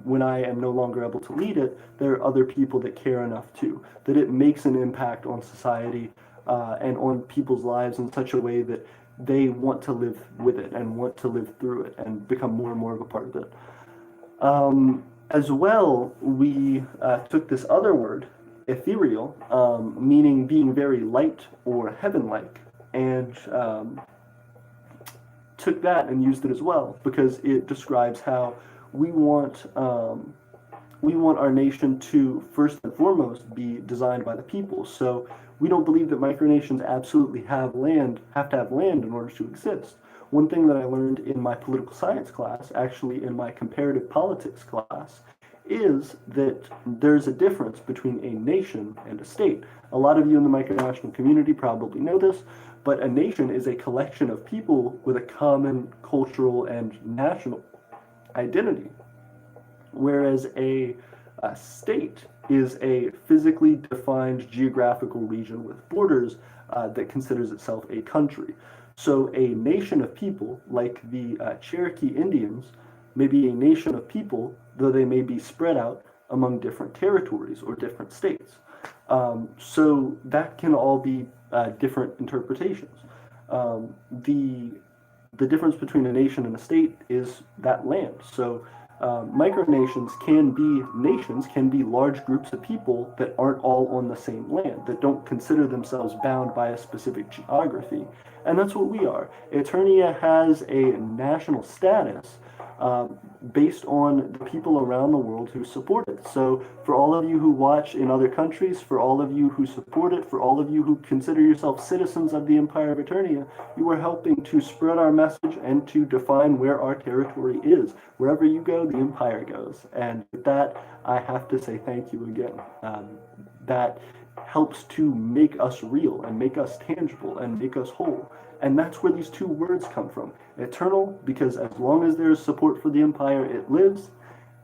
when I am no longer able to lead it, there are other people that care enough too, that it makes an impact on society and on people's lives in such a way that they want to live with it and want to live through it and become more and more of a part of it. As well, we took this other word, ethereal, meaning being very light or heaven-like, and took that and used it as well because it describes how we want our nation to first and foremost be designed by the people. So we don't believe that micronations absolutely have to have land in order to exist. One thing that I learned in my political science class, actually in my comparative politics class, is that there's a difference between a nation and a state. A lot of you in the micronational community probably know this, but a nation is a collection of people with a common cultural and national identity, whereas a state is a physically defined geographical region with borders that considers itself a country. So a nation of people, like the Cherokee Indians, may be a nation of people, though they may be spread out among different territories or different states. So that can all be different interpretations. The difference between a nation and a state is that land. So micronations can be large groups of people that aren't all on the same land, that don't consider themselves bound by a specific geography. And that's what we are. Aeternia has a national status based on the people around the world who support it. So for all of you who watch in other countries, for all of you who support it, for all of you who consider yourself citizens of the Empire of Aeternia, you are helping to spread our message and to define where our territory is. Wherever you go, the Empire goes. And with that, I have to say thank you again. That helps to make us real and make us tangible and make us whole. And that's where these two words come from. Eternal, because as long as there is support for the empire, it lives,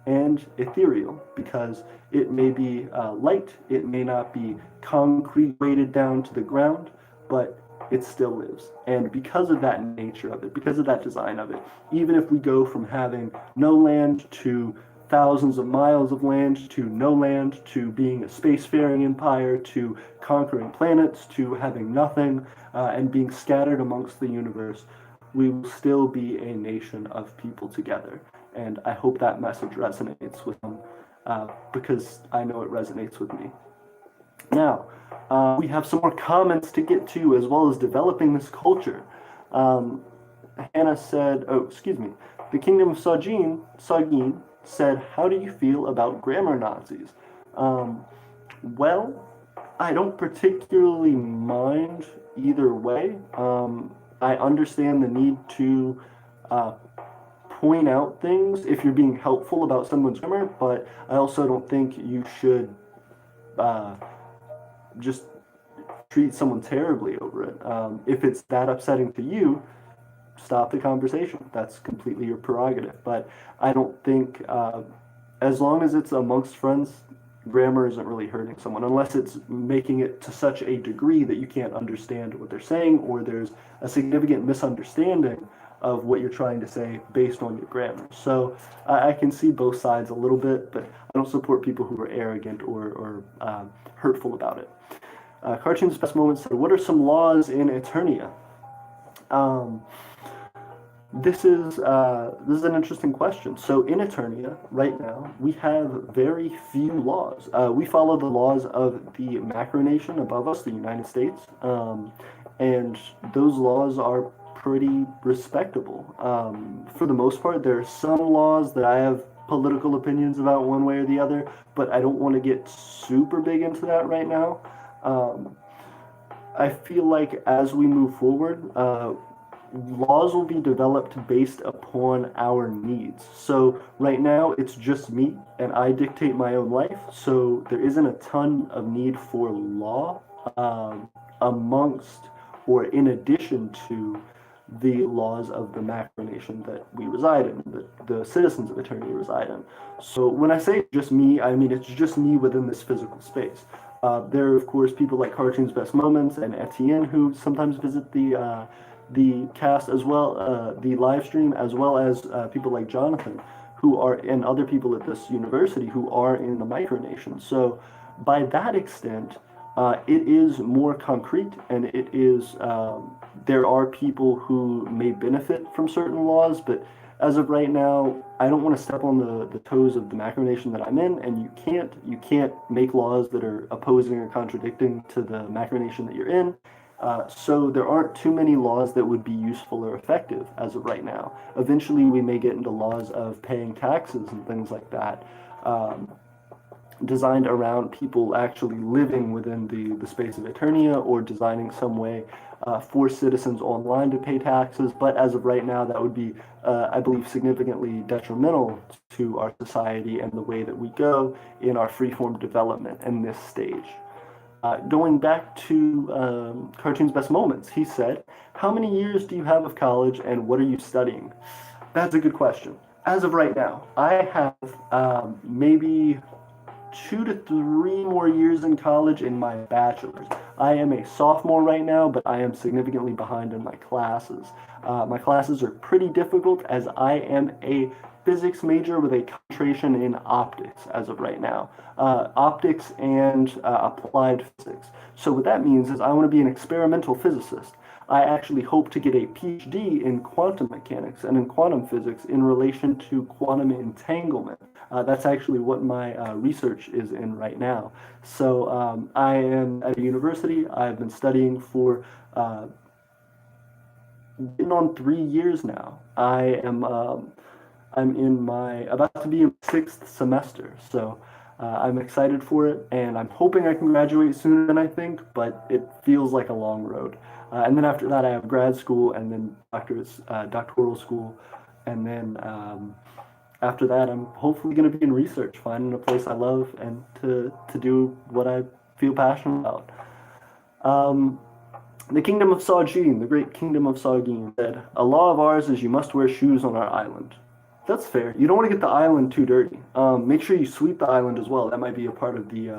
and ethereal, because it may be light, it may not be concrete weighted down to the ground, but it still lives. And because of that nature of it, because of that design of it, even if we go from having no land to thousands of miles of land to no land, to being a spacefaring empire, to conquering planets, to having nothing, and being scattered amongst the universe, we will still be a nation of people together. And I hope that message resonates with them, because I know it resonates with me. Now, we have some more comments to get to, as well as developing this culture. Hannah said, the Kingdom of Sagin said, how do you feel about grammar Nazis? Well, I don't particularly mind either way. I understand the need to point out things if you're being helpful about someone's grammar, but I also don't think you should just treat someone terribly over it. If it's that upsetting to you, stop the conversation. That's completely your prerogative. But I don't think, as long as it's amongst friends, grammar isn't really hurting someone, unless it's making it to such a degree that you can't understand what they're saying, or there's a significant misunderstanding of what you're trying to say based on your grammar. So I can see both sides a little bit, but I don't support people who are arrogant or hurtful about it. Cartoon's Best Moments said, what are some laws in Aeternia? This is an interesting question. So in Aeternia, right now, we have very few laws. We follow the laws of the Micronation above us, the United States, and those laws are pretty respectable. For the most part, there are some laws that I have political opinions about one way or the other, but I don't want to get super big into that right now. I feel like as we move forward, laws will be developed based upon our needs. So right now it's just me and I dictate my own life. So there isn't a ton of need for law amongst or in addition to the laws of the macronation that we reside in, that the citizens of Aeternia reside in. So when I say just me, I mean it's just me within this physical space. There are, of course, people like Cartoon's Best Moments and Etienne who sometimes visit the cast as well, the live stream, as well as people like Jonathan, who are, and other people at this university who are in the micronation. So by that extent, it is more concrete, and it is, there are people who may benefit from certain laws, but as of right now, I don't want to step on the toes of the macronation that I'm in, and you can't make laws that are opposing or contradicting to the macronation that you're in. So there aren't too many laws that would be useful or effective as of right now. Eventually, we may get into laws of paying taxes and things like that, designed around people actually living within the space of Aeternia, or designing some way for citizens online to pay taxes. But as of right now, that would be, I believe, significantly detrimental to our society and the way that we go in our freeform development in this stage. Going back to Cartoon's Best Moments, he said, how many years do you have of college and what are you studying? That's a good question. As of right now, I have maybe 2 to 3 more years in college in my bachelor's. I am a sophomore right now, but I am significantly behind in my classes. My classes are pretty difficult as I am a physics major with a concentration in optics as of right now. Optics and applied physics. So what that means is I want to be an experimental physicist. I actually hope to get a PhD in quantum mechanics and in quantum physics in relation to quantum entanglement. That's actually what my research is in right now. So I am at a university. I've been studying for getting on 3 years now. I'm in my, about to be in 6th semester, so I'm excited for it, and I'm hoping I can graduate sooner than I think, but it feels like a long road. And then after that, I have grad school, and then doctoral school, and then after that, I'm hopefully going to be in research, finding a place I love, and to do what I feel passionate about. The Kingdom of Sagin, the great Kingdom of Sagin, said, a law of ours is you must wear shoes on our island. That's fair. You don't want to get the island too dirty. Make sure you sweep the island as well. That might be a part of the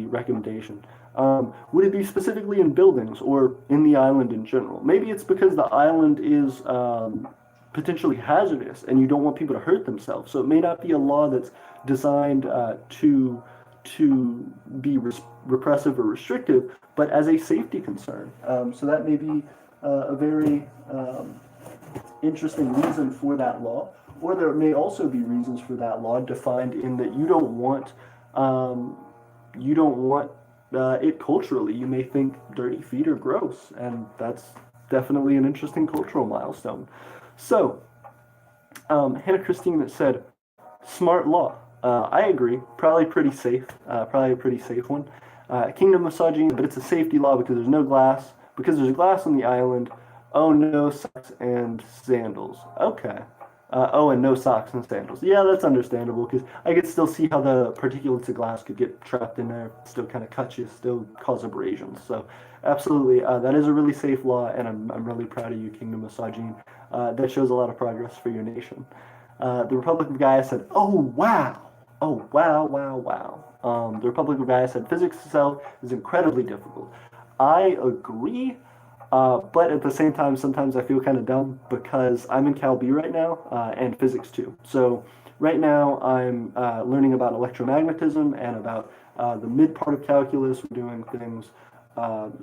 recommendation. Would it be specifically in buildings or in the island in general? Maybe it's because the island is potentially hazardous, and you don't want people to hurt themselves. So it may not be a law that's designed to be repressive or restrictive, but as a safety concern. So that may be a very interesting reason for that law, or there may also be reasons for that law defined in that you don't want it culturally. You may think dirty feet are gross, and that's definitely an interesting cultural milestone. So, Hannah Christine said, smart law. I agree. Probably pretty safe. Probably a pretty safe one. Kingdom misogyny, but it's a safety law because there's no glass. Because there's glass on the island. Oh, no socks and sandals. Okay. Oh, and no socks and sandals. Yeah, that's understandable because I could still see how the particulates of glass could get trapped in there, still kind of cut you, still cause abrasions. So, absolutely, that is a really safe law, and I'm really proud of you, Kingdom Misogyny. That shows a lot of progress for your nation. The Republic of Gaia said, "Oh wow, oh wow, wow, wow." The Republic of Gaia said, "Physics itself is incredibly difficult." I agree. But at the same time, sometimes I feel kind of dumb because I'm in Cal B right now, and physics too. So right now I'm learning about electromagnetism and about the mid part of calculus. We're doing things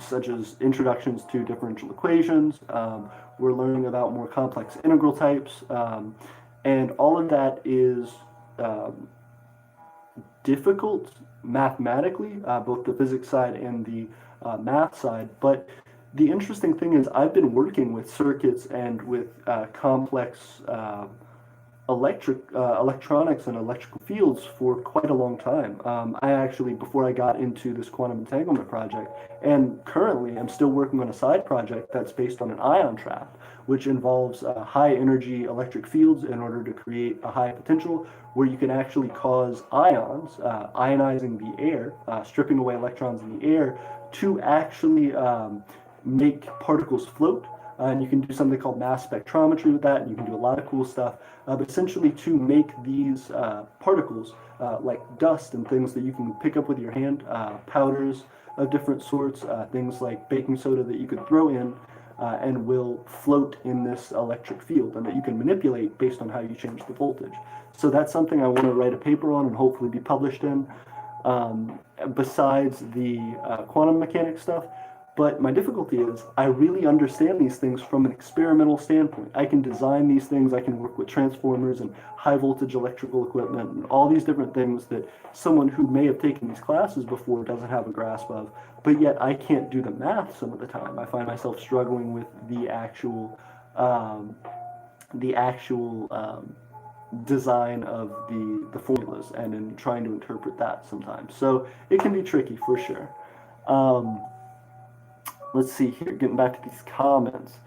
such as introductions to differential equations. We're learning about more complex integral types. And all of that is difficult mathematically, both the physics side and the math side. But the interesting thing is I've been working with circuits and with complex electronics and electrical fields for quite a long time. I actually, before I got into this quantum entanglement project, and currently I'm still working on a side project that's based on an ion trap, which involves high energy electric fields in order to create a high potential where you can actually cause ions, ionizing the air, stripping away electrons in the air to actually make particles float. And you can do something called mass spectrometry with that, and you can do a lot of cool stuff. But essentially, to make these particles like dust and things that you can pick up with your hand, powders of different sorts, things like baking soda that you could throw in and will float in this electric field, and that you can manipulate based on how you change the voltage. So that's something I want to write a paper on and hopefully be published in. Besides the quantum mechanics stuff. But my difficulty is I really understand these things from an experimental standpoint. I can design these things, I can work with transformers and high voltage electrical equipment and all these different things that someone who may have taken these classes before doesn't have a grasp of. But yet I can't do the math some of the time. I find myself struggling with the actual design of the formulas and in trying to interpret that sometimes. So it can be tricky for sure. Let's see here, getting back to these comments.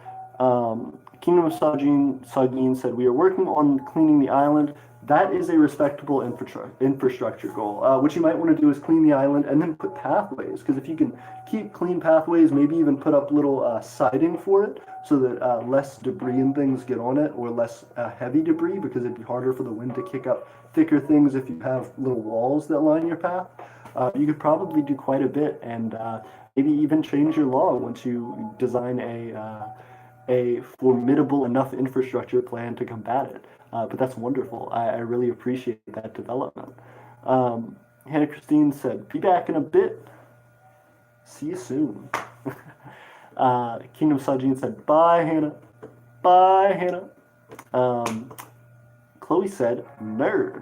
Kingdom of Sagin said, "We are working on cleaning the island. That is a respectable infrastructure goal. What you might want to do is clean the island and then put pathways, because if you can keep clean pathways, maybe even put up little siding for it so that less debris and things get on it, or less heavy debris, because it'd be harder for the wind to kick up thicker things if you have little walls that line your path. You could probably do quite a bit, and maybe even change your law once you design a formidable enough infrastructure plan to combat it. But that's wonderful. I really appreciate that development. Hannah Christine said, "Be back in a bit. See you soon." Kingdom Sajin said, "Bye, Hannah. Bye, Hannah." Chloe said, "Nerd."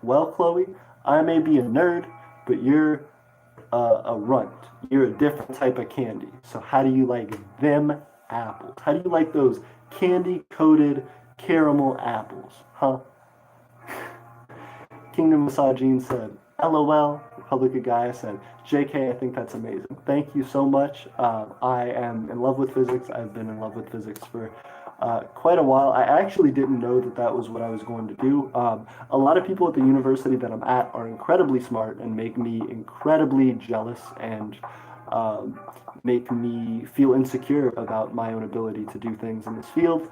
Well, Chloe, I may be a nerd, but you're a runt. You're a different type of candy. So how do you like them apples? How do you like those candy-coated caramel apples, huh? Kingdom Misogyne said, "LOL." Republic of Gaia said, "JK, I think that's amazing. Thank you so much. I am in love with physics. I've been in love with physics for quite a while. I actually didn't know that that was what I was going to do. A lot of people at the university that I'm at are incredibly smart and make me incredibly jealous and make me feel insecure about my own ability to do things in this field.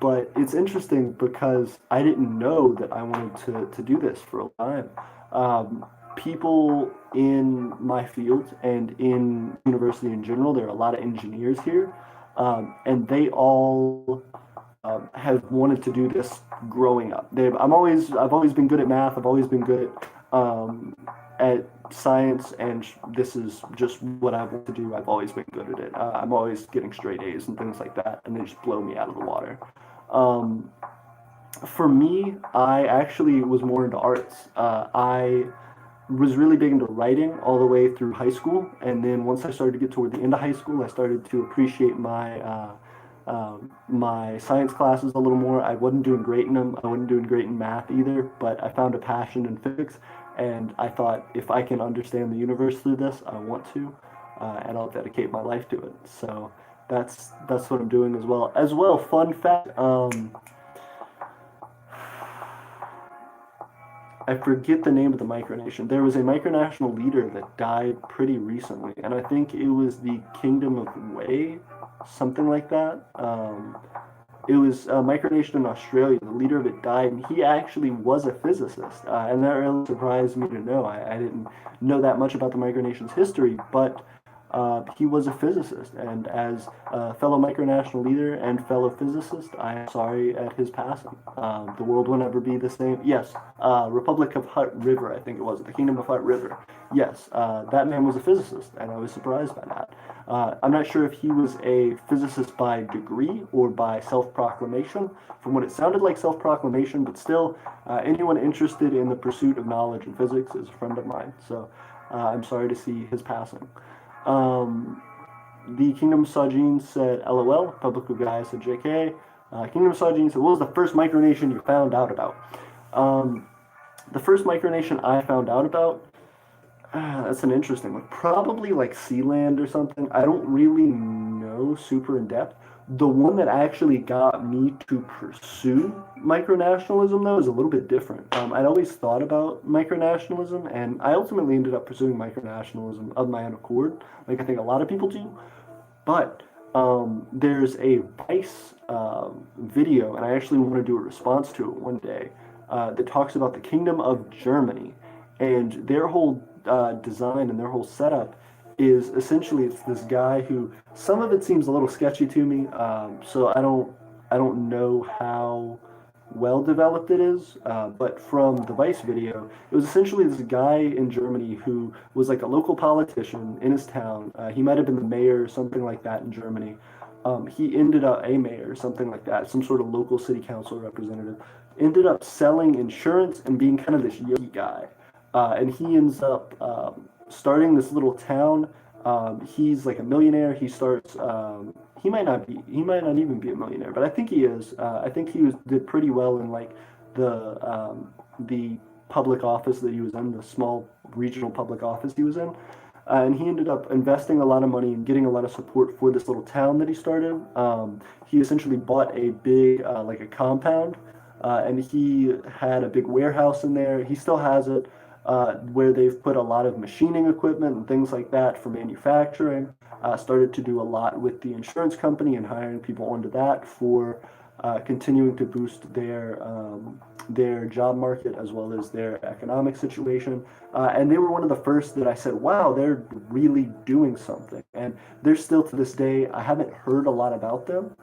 But it's interesting because I didn't know that I wanted to do this for a time. People in my field and in university in general, there are a lot of engineers here, and they all have wanted to do this growing up. I've always been good at math. I've always been good at science, and this is just what I want to do. I've always been good at it. I'm always getting straight A's and things like that, and they just blow me out of the water. For me, I actually was more into arts. I was really big into writing all the way through high school, and then once I started to get toward the end of high school, I started to appreciate my science classes a little more. I wasn't doing great in them. I wasn't doing great in math either, but I found a passion in physics, and I thought if I can understand the universe through this, I want to, and I'll dedicate my life to it. So that's what I'm doing as well. Fun fact. I forget the name of the micronation. There was a micronational leader that died pretty recently, and I think it was the Kingdom of Wei, something like that. It was a micronation in Australia. The leader of it died, and he actually was a physicist, and that really surprised me to know. I didn't know that much about the micronation's history, but he was a physicist, and as a fellow micronational leader and fellow physicist, I am sorry at his passing. The world will never be the same. Yes, Republic of Hutt River, I think it was, the Kingdom of Hutt River. Yes, that man was a physicist, and I was surprised by that. I'm not sure if he was a physicist by degree or by self-proclamation. From what it sounded like, self-proclamation, but still, anyone interested in the pursuit of knowledge and physics is a friend of mine, so I'm sorry to see his passing. The Kingdom of Sajin said LOL, Republic of Gaia said JK. Kingdom of Sajin said, what was the first micronation you found out about? The first micronation I found out about, that's an interesting one. Probably like Sealand or something. I don't really know super in depth. The one that actually got me to pursue micronationalism, though, is a little bit different. I'd always thought about micronationalism, and I ultimately ended up pursuing micronationalism of my own accord, like I think a lot of people do. But there's a Vice video, and I actually want to do a response to it one day, that talks about the Kingdom of Germany, and their whole design and their whole setup is essentially it's this guy who some of it seems a little sketchy to me, so I don't know how well developed it is, but from the Vice video, it was essentially this guy in Germany who was like a local politician in his town. He might have been the mayor or something like that in Germany. He ended up a mayor, something like that, some sort of local city council representative, ended up selling insurance and being kind of this yogi guy. And he ends up starting this little town. He's like a millionaire. He starts. He might not even be a millionaire, but I think he is. I think he did pretty well in like the public office that he was in, the small regional public office he was in. And he ended up investing a lot of money and getting a lot of support for this little town that he started. He essentially bought a big, like a compound, and he had a big warehouse in there. He still has it, where they've put a lot of machining equipment and things like that for manufacturing. Started to do a lot with the insurance company and hiring people onto that for continuing to boost their job market as well as their economic situation. And they were one of the first that I said, wow, they're really doing something. And they're still to this day, I haven't heard a lot about them,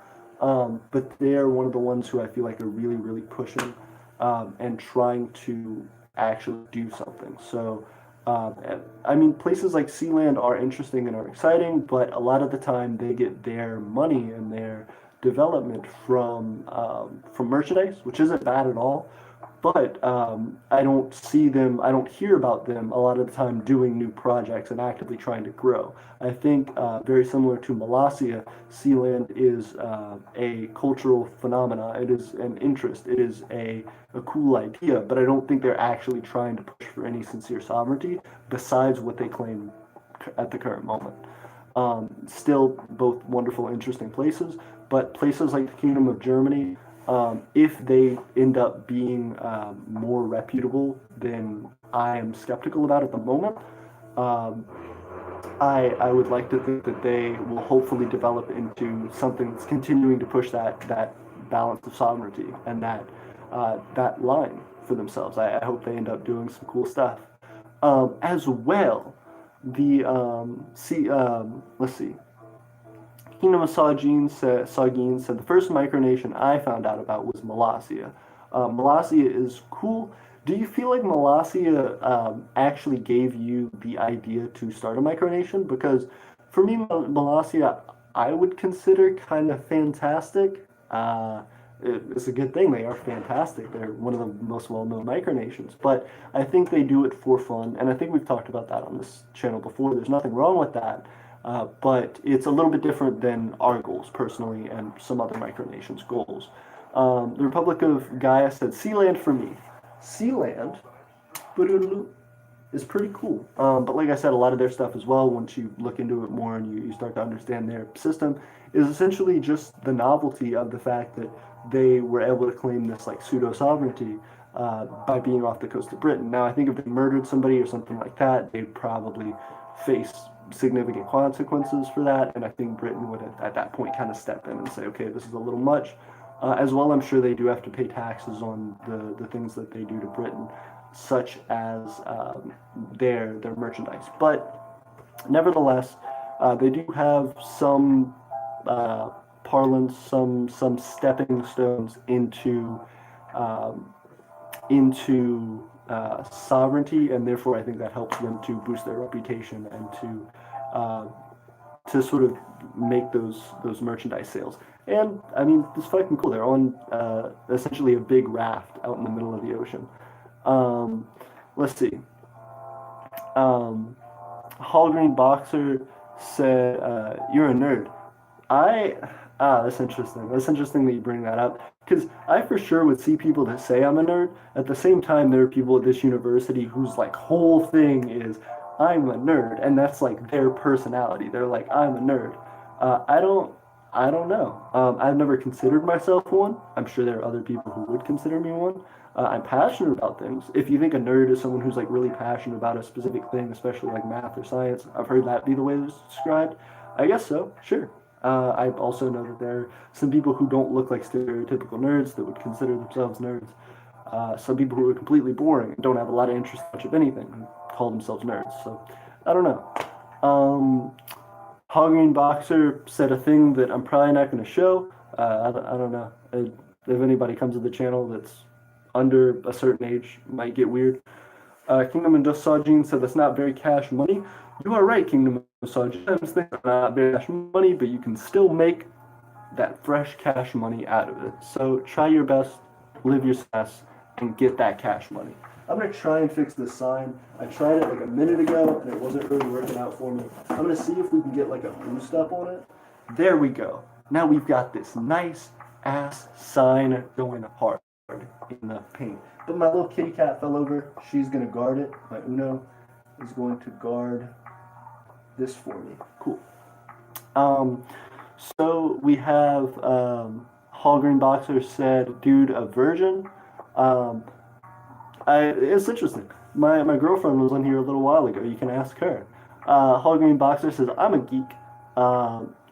but they're one of the ones who I feel like are really, really pushing and trying to actually do something. So, I mean, places like Sealand are interesting and are exciting, but a lot of the time they get their money and their development from merchandise, which isn't bad at all. But I don't see them, I don't hear about them a lot of the time doing new projects and actively trying to grow. I think very similar to Molossia, Sealand is a cultural phenomena. It is an interest. It is a cool idea, but I don't think they're actually trying to push for any sincere sovereignty besides what they claim at the current moment. Still both wonderful, interesting places, but places like the Kingdom of Germany, if they end up being more reputable than I am skeptical about at the moment, I would like to think that they will hopefully develop into something that's continuing to push that balance of sovereignty and that line for themselves. I hope they end up doing some cool stuff. As well, let's see. Kingdom of Sagine said the first micronation I found out about was Molossia. Molossia is cool. Do you feel like Molossia actually gave you the idea to start a micronation? Because for me, Molossia I would consider kind of fantastic. It's a good thing. They are fantastic. They're one of the most well-known micronations. But I think they do it for fun, and I think we've talked about that on this channel before. There's nothing wrong with that. But it's a little bit different than our goals, personally, and some other micronations' goals. The Republic of Gaia said, Sealand for me. Sealand is pretty cool. But like I said, a lot of their stuff as well, once you look into it more and you start to understand their system, is essentially just the novelty of the fact that they were able to claim this like pseudo-sovereignty by being off the coast of Britain. Now, I think if they murdered somebody or something like that, they'd probably face significant consequences for that, and I think Britain would at that point kind of step in and say, okay, this is a little much. As well, I'm sure they do have to pay taxes on the things that they do to Britain, such as their merchandise. But nevertheless, they do have some parlance, some stepping stones into sovereignty, and therefore I think that helps them to boost their reputation and to sort of make those merchandise sales. And I mean, it's fucking cool. They're on essentially a big raft out in the middle of the ocean. Let's see. Hallgreen Boxer said, "You're a nerd." That's interesting. That's interesting that you bring that up, because I for sure would see people that say I'm a nerd. At the same time, there are people at this university whose like whole thing is I'm a nerd, and that's like their personality. They're like, I'm a nerd. I don't know. I've never considered myself one. I'm sure there are other people who would consider me one. I'm passionate about things. If you think a nerd is someone who's like really passionate about a specific thing, especially like math or science, I've heard that be the way it's described. I guess so, sure. I also know that there are some people who don't look like stereotypical nerds that would consider themselves nerds. Some people who are completely boring and don't have a lot of interest in much of anything and call themselves nerds. So, I don't know. Hallgreen Boxer said a thing that I'm probably not going to show. I don't know. If anybody comes to the channel that's under a certain age, it might get weird. Kingdom of Dosajin said that's not very cash money. You are right, Kingdom of Dosajin. Things are not very cash money, but you can still make that fresh cash money out of it. So try your best, live your success, and get that cash money. I'm going to try and fix this sign. I tried it like a minute ago, and it wasn't really working out for me. I'm going to see if we can get like a boost up on it. There we go. Now we've got this nice ass sign going hard in the paint. But my little kitty cat fell over. She's going to guard it. My Uno is going to guard this for me. Cool. So we have Hallgreen Boxer said, dude, a virgin. It's interesting. My girlfriend was on here a little while ago. You can ask her. Hallgreen Boxer says, I'm a geek.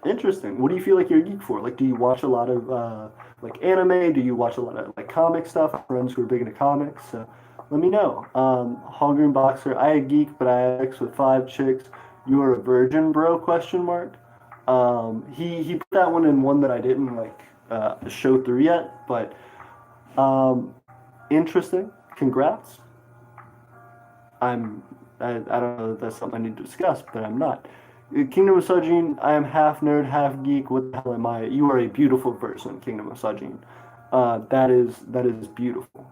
Interesting. What do you feel like you're a geek for? Like, do you watch a lot of like anime? Do you watch a lot of like comic stuff? I have friends who are big into comics. So let me know. Hallgreen Boxer, I a geek, but I have sex with 5 chicks. You are a virgin, bro? Question mark. He put that one in one that I didn't like show through yet, but interesting. Congrats. I don't know if that's something I need to discuss, but I'm not. Kingdom of Sajin, I am half nerd, half geek. What the hell am I? You are a beautiful person, Kingdom of Sajin. That is beautiful.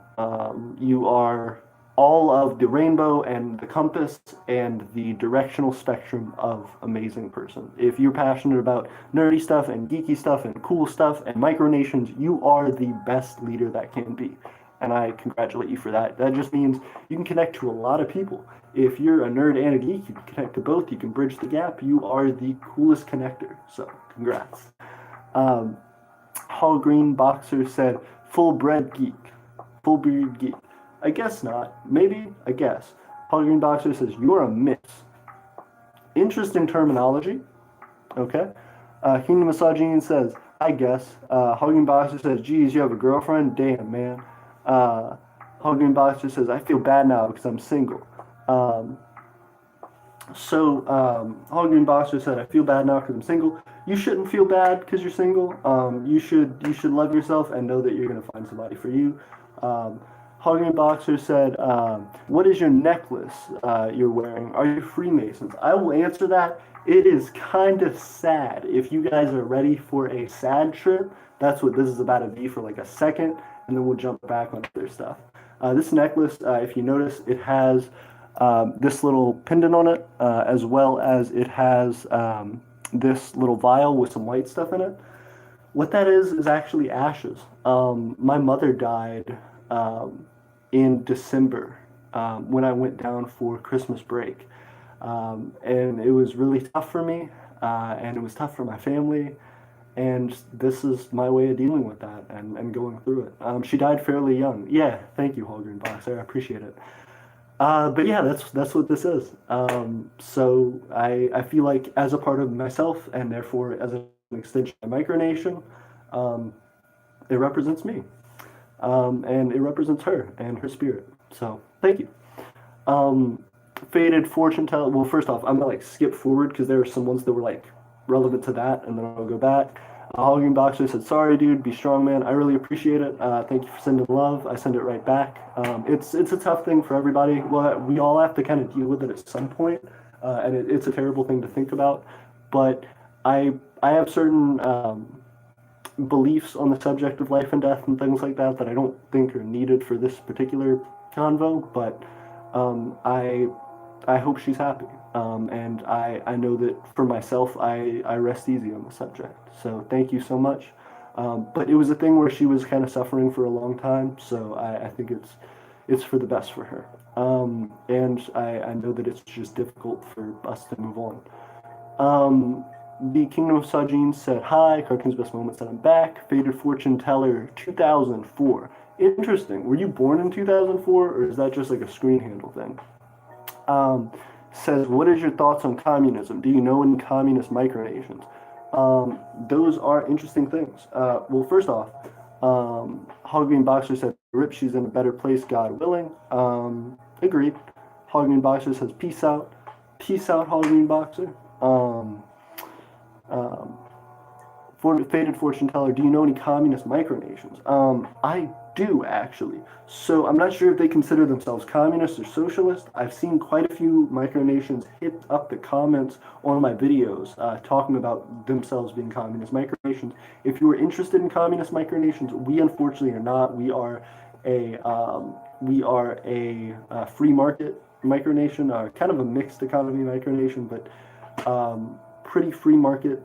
You are all of the rainbow and the compass and the directional spectrum of amazing person. If you're passionate about nerdy stuff and geeky stuff and cool stuff and micronations, you are the best leader that can be. And I congratulate you for that. That just means you can connect to a lot of people. If you're a nerd and a geek, you can connect to both. You can bridge the gap. You are the coolest connector. So, congrats. Hallgreen Boxer said, full-bred geek. Full-breed geek. I guess not. Maybe. I guess. Hallgreen Boxer says, you're a mix. Interesting terminology. Okay. Kingdom Massaging says, I guess. Hallgreen Boxer says, geez, you have a girlfriend? Damn, man. Hallgreen Boxer says, I feel bad now because I'm single. So, Hallgreen Boxer said, "I feel bad now because I'm single." You shouldn't feel bad because you're single. You should love yourself and know that you're gonna find somebody for you. Um, Hallgreen Boxer said, "What is your necklace you're wearing? Are you Freemasons?" I will answer that. It is kind of sad. If you guys are ready for a sad trip, that's what this is about to be for like a second, and then we'll jump back on other stuff. This necklace, if you notice, it has this little pendant on it, as well as it has this little vial with some white stuff in it. What that is actually ashes. My mother died um, in December when I went down for Christmas break. And it was really tough for me, and it was tough for my family. And this is my way of dealing with that and going through it. She died fairly young. Yeah, thank you, Holgreen Boxer. I appreciate it. But yeah, that's what this is. So I feel like as a part of myself and therefore as an extension of Micronation, um, it represents me. And it represents her and her spirit. So thank you. Um, Faded fortune teller. Well, first off, I'm gonna like skip forward because there are some ones that were like relevant to that, and then I'll go back. Hogging Boxer said, "Sorry, dude. Be strong, man. I really appreciate it. Thank you for sending love. I send it right back. It's a tough thing for everybody. Well, we all have to kind of deal with it at some point, and it's a terrible thing to think about. But I have certain beliefs on the subject of life and death and things like that that I don't think are needed for this particular convo. But I hope she's happy. And I know that for myself, I rest easy on the subject. So thank you so much. But it was a thing where she was kind of suffering for a long time, so I think it's for the best for her. And I know that it's just difficult for us to move on. The Kingdom of Sajin said, "Hi, Cartoon's Best Moment said, I'm back. Faded Fortune Teller 2004. Interesting. Were you born in 2004, or is that just like a screen handle thing?" Says, "What is your thoughts on communism? Do you know any communist micronations?" Those are interesting things. Well, first off, Hoggreen Boxer said, "Rip, she's in a better place, God willing." Agreed. Hoggreen Boxer says, "Peace out." Peace out, Hoggreen Boxer. Um, Faded Fortune Teller, "Do you know any communist micronations?" I do, actually. So I'm not sure if they consider themselves communist or socialist. I've seen quite a few micronations hit up the comments on my videos talking about themselves being communist micronations. If you are interested in communist micronations, we unfortunately are not. We are a free market micronation, kind of a mixed economy micronation, but pretty free market.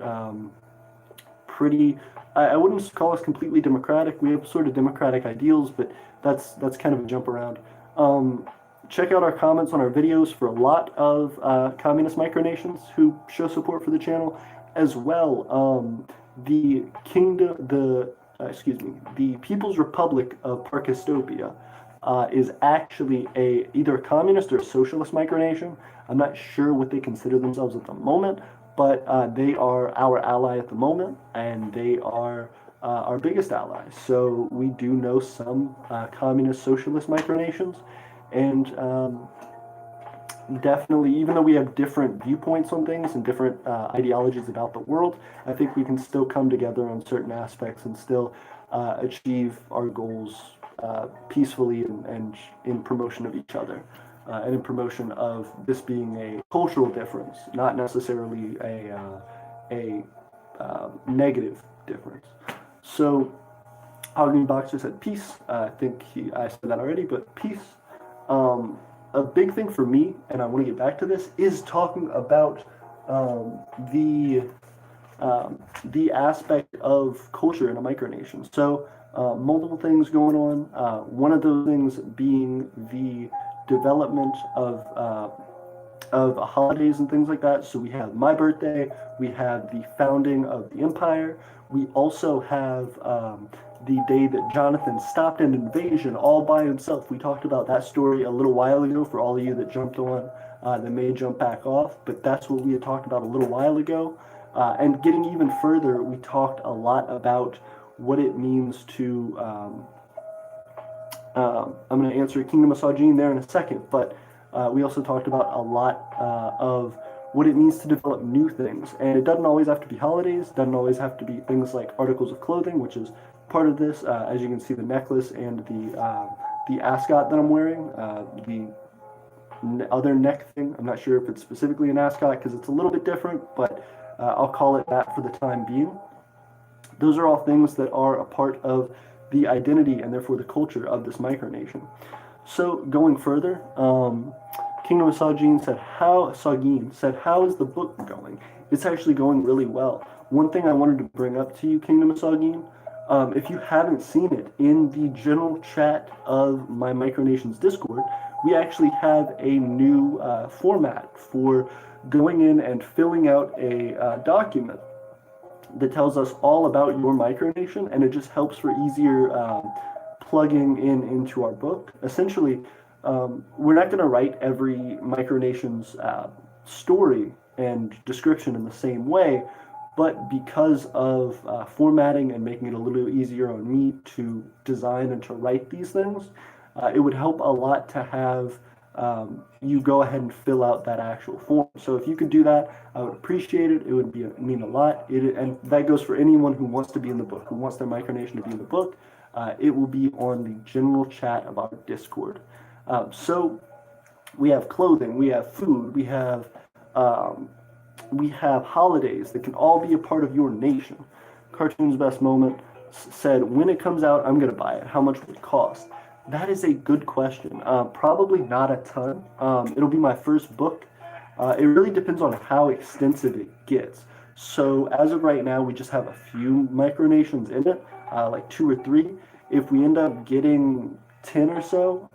Pretty, I wouldn't call us completely democratic. We have sort of democratic ideals, but that's kind of a jump around. Check out our comments on our videos for a lot of communist micronations who show support for the channel, as well. The kingdom, the People's Republic of Parkistopia is actually either a communist or a socialist micronation. I'm not sure what they consider themselves at the moment, but they are our ally at the moment, and they are our biggest ally. So we do know some communist socialist micronations, and definitely, even though we have different viewpoints on things and different ideologies about the world, I think we can still come together on certain aspects and still achieve our goals peacefully and in promotion of each other. And in promotion of this being a cultural difference, not necessarily a negative difference. So, Hoggy Boxer said peace. I think I said that already, but peace. A big thing for me, and I want to get back to this, is talking about the aspect of culture in a micronation. So, multiple things going on. One of those things being the development of holidays and things like that. So we have my birthday, we have the founding of the empire, we also have the day that Jonathan stopped an invasion all by himself. We talked about that story a little while ago for all of you that jumped on, that may jump back off, but that's what we had talked about a little while ago. And getting even further, we talked a lot about what it means to I'm going to answer Kingdom of Sajin there in a second, but We also talked about a lot of what it means to develop new things. And it doesn't always have to be holidays, doesn't always have to be things like articles of clothing, which is part of this. As you can see, the necklace and the ascot that I'm wearing, the other neck thing. I'm not sure if it's specifically an ascot because it's a little bit different, but I'll call it that for the time being. Those are all things that are a part of the identity and therefore the culture of this micronation. So going further, Kingdom of Sagine said, how is the book going? It's actually going really well. One thing I wanted to bring up to you, Kingdom of Sagine, if you haven't seen it, in the general chat of my Micronations Discord, we actually have a new format for going in and filling out a document that tells us all about your micronation, and it just helps for easier plugging into our book. Essentially, we're not going to write every micronation's story and description in the same way, but because of formatting and making it a little easier on me to design and to write these things, it would help a lot to have you go ahead and fill out that actual form. So if you could do that, I would appreciate it. It would mean a lot. And that goes for anyone who wants to be in the book, who wants their micronation to be in the book. It will be on the general chat of our Discord. So we have clothing, we have food, we have holidays that can all be a part of your nation. Cartoon's Best Moment said, when it comes out, I'm going to buy it. How much would it cost? That is a good question. Probably not a ton. It'll be my first book. It really depends on how extensive it gets. So as of right now, we just have a few micronations in it, like 2 or 3. If we end up getting 10 or so,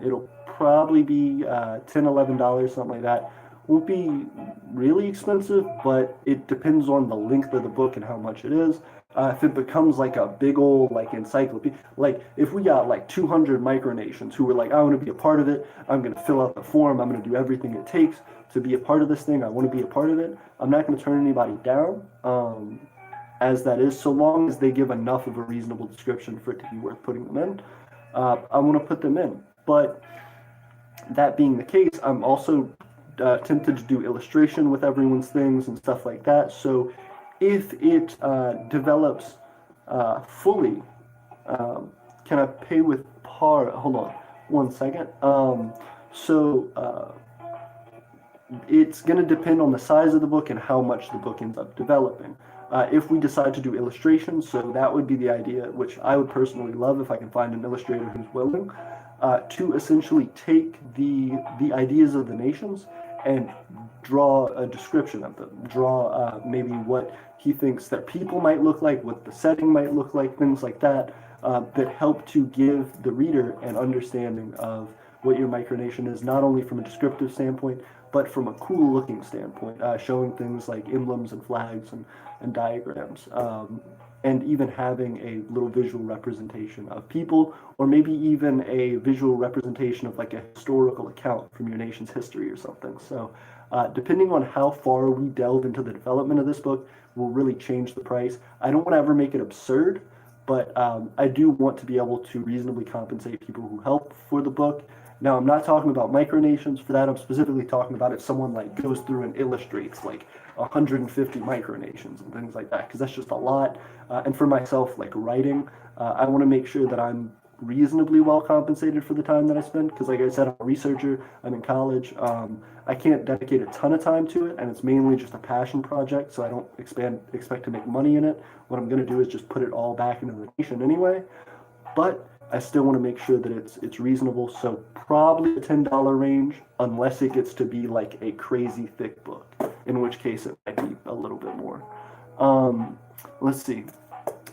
it'll probably be $10, $11, something like that. Won't be really expensive, but it depends on the length of the book and how much it is. If it becomes like a big old like encyclopedia, like if we got like 200 micronations who were like, I want to be a part of it, I'm going to fill out the form, I'm going to do everything it takes to be a part of this thing, I want to be a part of it, I'm not going to turn anybody down, as that is, so long as they give enough of a reasonable description for it to be worth putting them in. I want to put them in. But that being the case, I'm also tempted to do illustration with everyone's things and stuff like that. So if it develops fully, can I pay with par? Hold on one second. It's going to depend on the size of the book and how much the book ends up developing. If we decide to do illustrations, so that would be the idea, which I would personally love if I can find an illustrator who's willing, to essentially take the ideas of the nations and draw a description of them, draw maybe what he thinks that people might look like, what the setting might look like, things like that, that help to give the reader an understanding of what your micronation is, not only from a descriptive standpoint, but from a cool looking standpoint, showing things like emblems and flags and diagrams, and even having a little visual representation of people, or maybe even a visual representation of like a historical account from your nation's history or something. So depending on how far we delve into the development of this book will really change the price. I don't want to ever make it absurd, but I do want to be able to reasonably compensate people who help for the book. Now, I'm not talking about micronations. For that, I'm specifically talking about if someone like goes through and illustrates like 150 micronations and things like that, because that's just a lot. And for myself, like writing, I want to make sure that I'm reasonably well compensated for the time that I spend, because like I said, I'm a researcher, I'm in college. I can't dedicate a ton of time to it, and it's mainly just a passion project, so I don't expect to make money in it. What I'm going to do is just put it all back into the nation anyway. But I still want to make sure that it's reasonable, so probably the $10 range, unless it gets to be like a crazy thick book, in which case it might be a little bit more. Let's see.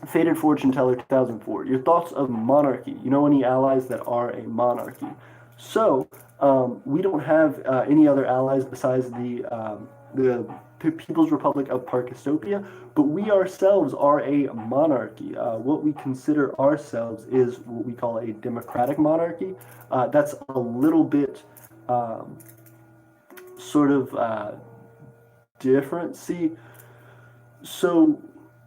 Faded Fortune Teller 2004. Your thoughts of monarchy. You know any allies that are a monarchy? So we don't have any other allies besides the People's Republic of Parkistopia, but we ourselves are a monarchy. What we consider ourselves is what we call a democratic monarchy. That's a little bit sort of different. See, so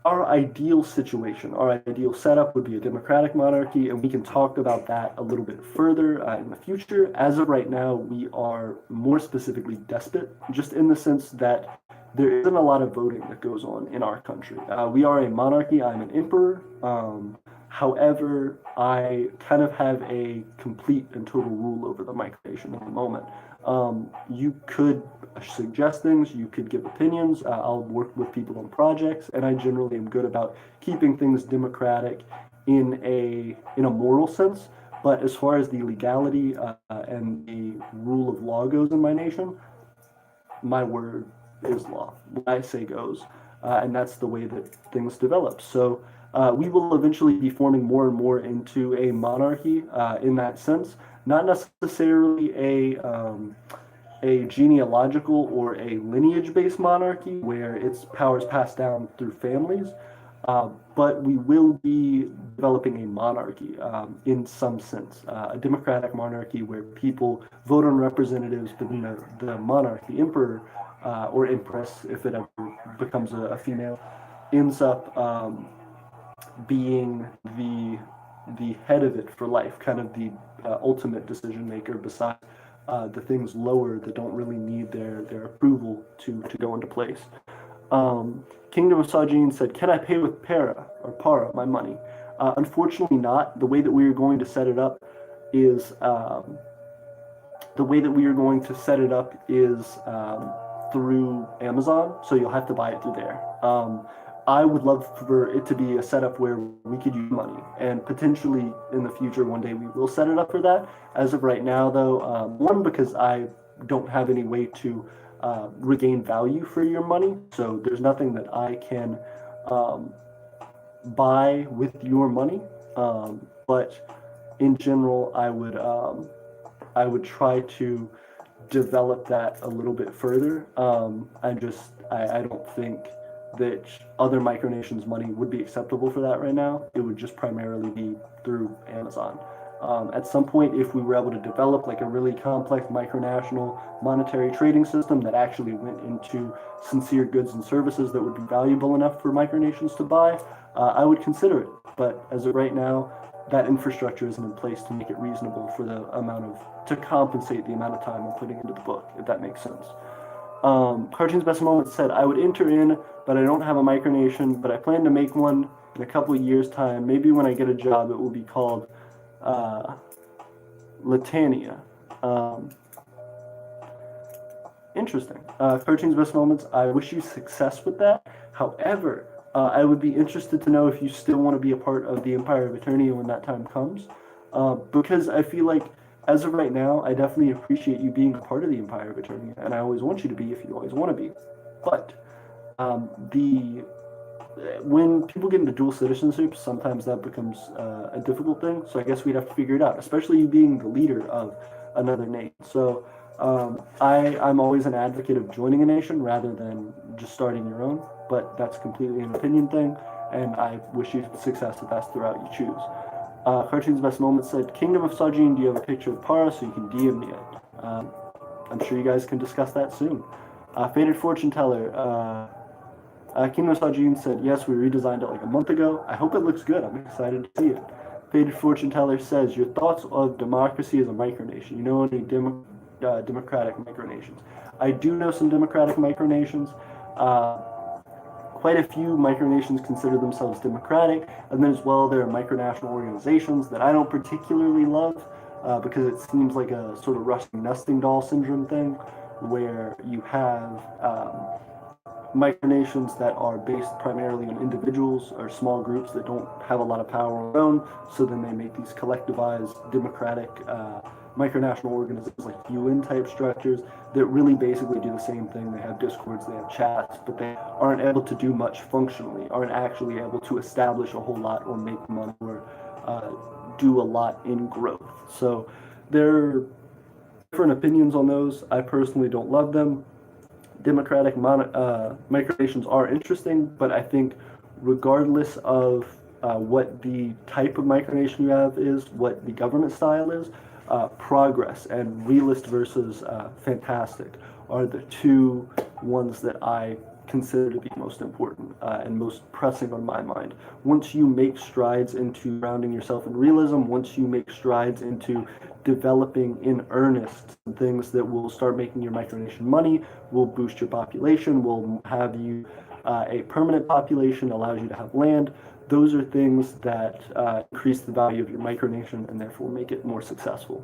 our ideal situation, our ideal setup would be a democratic monarchy, and we can talk about that a little bit further in the future. As of right now, we are more specifically despot, just in the sense that there isn't a lot of voting that goes on in our country. We are a monarchy. I'm an emperor. However, I kind of have a complete and total rule over the micronation at the moment. You could suggest things, you could give opinions. I'll work with people on projects, and I generally am good about keeping things democratic in a moral sense. But as far as the legality and the rule of law goes in my nation, my word is law. What I say goes, and that's the way that things develop. So we will eventually be forming more and more into a monarchy in that sense, not necessarily a genealogical or a lineage-based monarchy where its power is passed down through families, but we will be developing a monarchy in some sense, a democratic monarchy where people vote on representatives, but then the monarch, the emperor or empress, if it ever becomes a female, ends up being the head of it for life, kind of the ultimate decision maker besides the things lower that don't really need their approval to go into place. Kingdom of Sajin said, "Can I pay with para, my money?" Unfortunately not. The way that we are going to set it up is through Amazon, so you'll have to buy it through there. I would love for it to be a setup where we could use money, and potentially in the future, one day we will set it up for that. As of right now, though, one, because I don't have any way to regain value for your money, so there's nothing that I can buy with your money. But in general, I would try to develop that a little bit further. I don't think that other micronations money would be acceptable for that right now. It would just primarily be through Amazon. At some point, if we were able to develop like a really complex micronational monetary trading system that actually went into sincere goods and services that would be valuable enough for micronations to buy, I would consider it. But as of right now, that infrastructure isn't in place to make it reasonable for to compensate the amount of time I'm putting into the book, if that makes sense. Cartoon's Best Moment said, "I would enter in, but I don't have a micronation, but I plan to make one in a couple of years' time. Maybe when I get a job, it will be called Aeternia." Interesting. Cartoon's Best Moments, I wish you success with that. However, I would be interested to know if you still want to be a part of the Empire of Aeternia when that time comes, because I feel like as of right now, I definitely appreciate you being a part of the Empire of Aeternia, and I always want you to be if you always want to be. But when people get into dual citizenship, sometimes that becomes a difficult thing. So I guess we'd have to figure it out, especially you being the leader of another nation. So I'm always an advocate of joining a nation rather than just starting your own. But that's completely an opinion thing, and I wish you success if that's the route you choose. Cartoon's Best Moment said, "Kingdom of Sajin, do you have a picture of Para so you can DM me it?" I'm sure you guys can discuss that soon. Faded Fortune Teller, Kingdom of Sajin said, "Yes, we redesigned it like a month ago. I hope it looks good. I'm excited to see it." Faded Fortune Teller says, "Your thoughts of democracy as a micronation? You know any democratic micronations?" I do know some democratic micronations. Quite a few micronations consider themselves democratic, and then as well there are micronational organizations that I don't particularly love because it seems like a sort of rusty nesting doll syndrome thing, where you have micronations that are based primarily on individuals or small groups that don't have a lot of power on their own, so then they make these collectivized democratic micronational organizations like UN type structures that really basically do the same thing. They have discords, they have chats, but they aren't able to do much functionally, aren't actually able to establish a whole lot or make money or do a lot in growth. So there are different opinions on those. I personally don't love them. Democratic micronations are interesting, but I think regardless of what the type of micronation you have is, what the government style is, progress and realist versus fantastic are the two ones that I consider to be most important and most pressing on my mind. Once you make strides into grounding yourself in realism, once you make strides into developing in earnest things that will start making your micronation money, will boost your population, will have you a permanent population, allows you to have land, those are things that increase the value of your micronation and therefore make it more successful.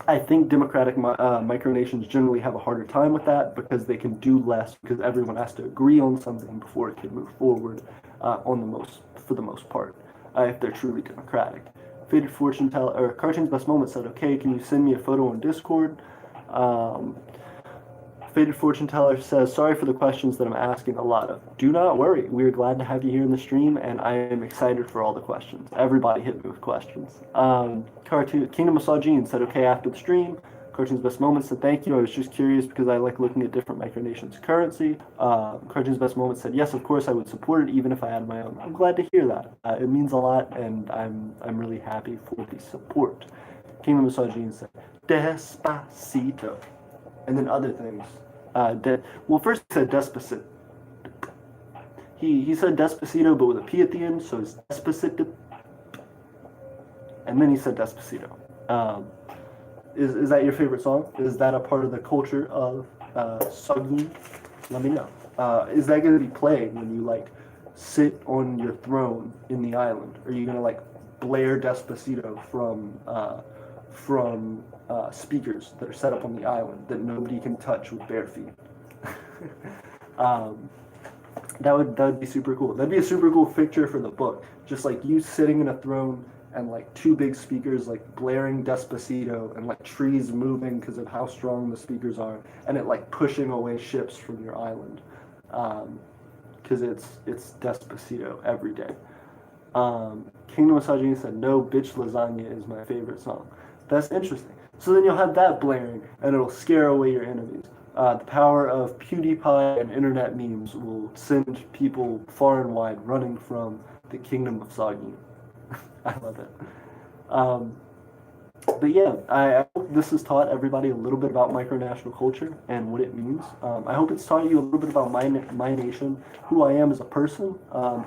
I think democratic micronations generally have a harder time with that because they can do less because everyone has to agree on something before it can move forward for the most part, if they're truly democratic. Faded Fortune Teller, or Cartoon's Best Moment said, okay, can you send me a photo on Discord? Faded Fortune Teller says, sorry for the questions that I'm asking a lot of. Do not worry. We are glad to have you here in the stream, and I am excited for all the questions. Everybody hit me with questions. Kingdom of Saw Jean said, okay, after the stream. Cartoon's Best Moment said, thank you. I was just curious because I like looking at different micronations' currency. Cartoon's Best Moment said, yes, of course, I would support it even if I had my own. I'm glad to hear that. It means a lot, and I'm really happy for the support. Kingdom of Saw Jean said, Despacito. And then other things. Well, first he said Despacito. He said Despacito, but with a P at the end, so it's Despacito. And then he said Despacito. Is that your favorite song? Is that a part of the culture of Saugeen? Let me know. Is that going to be played when you like sit on your throne in the island? Are you going to like blare Despacito from speakers that are set up on the island that nobody can touch with bare feet? That would be super cool. That'd be a super cool picture for the book. Just like you sitting in a throne and like two big speakers like blaring Despacito and like trees moving because of how strong the speakers are, and it like pushing away ships from your island. Because it's Despacito every day. Kingdom of Sajin said, no, Bitch Lasagna is my favorite song. That's interesting. So then you'll have that blaring, and it'll scare away your enemies. The power of PewDiePie and internet memes will send people far and wide running from the kingdom of Saugeen. I love it. But yeah, I hope this has taught everybody a little bit about micronational culture and what it means. I hope it's taught you a little bit about my nation, who I am as a person,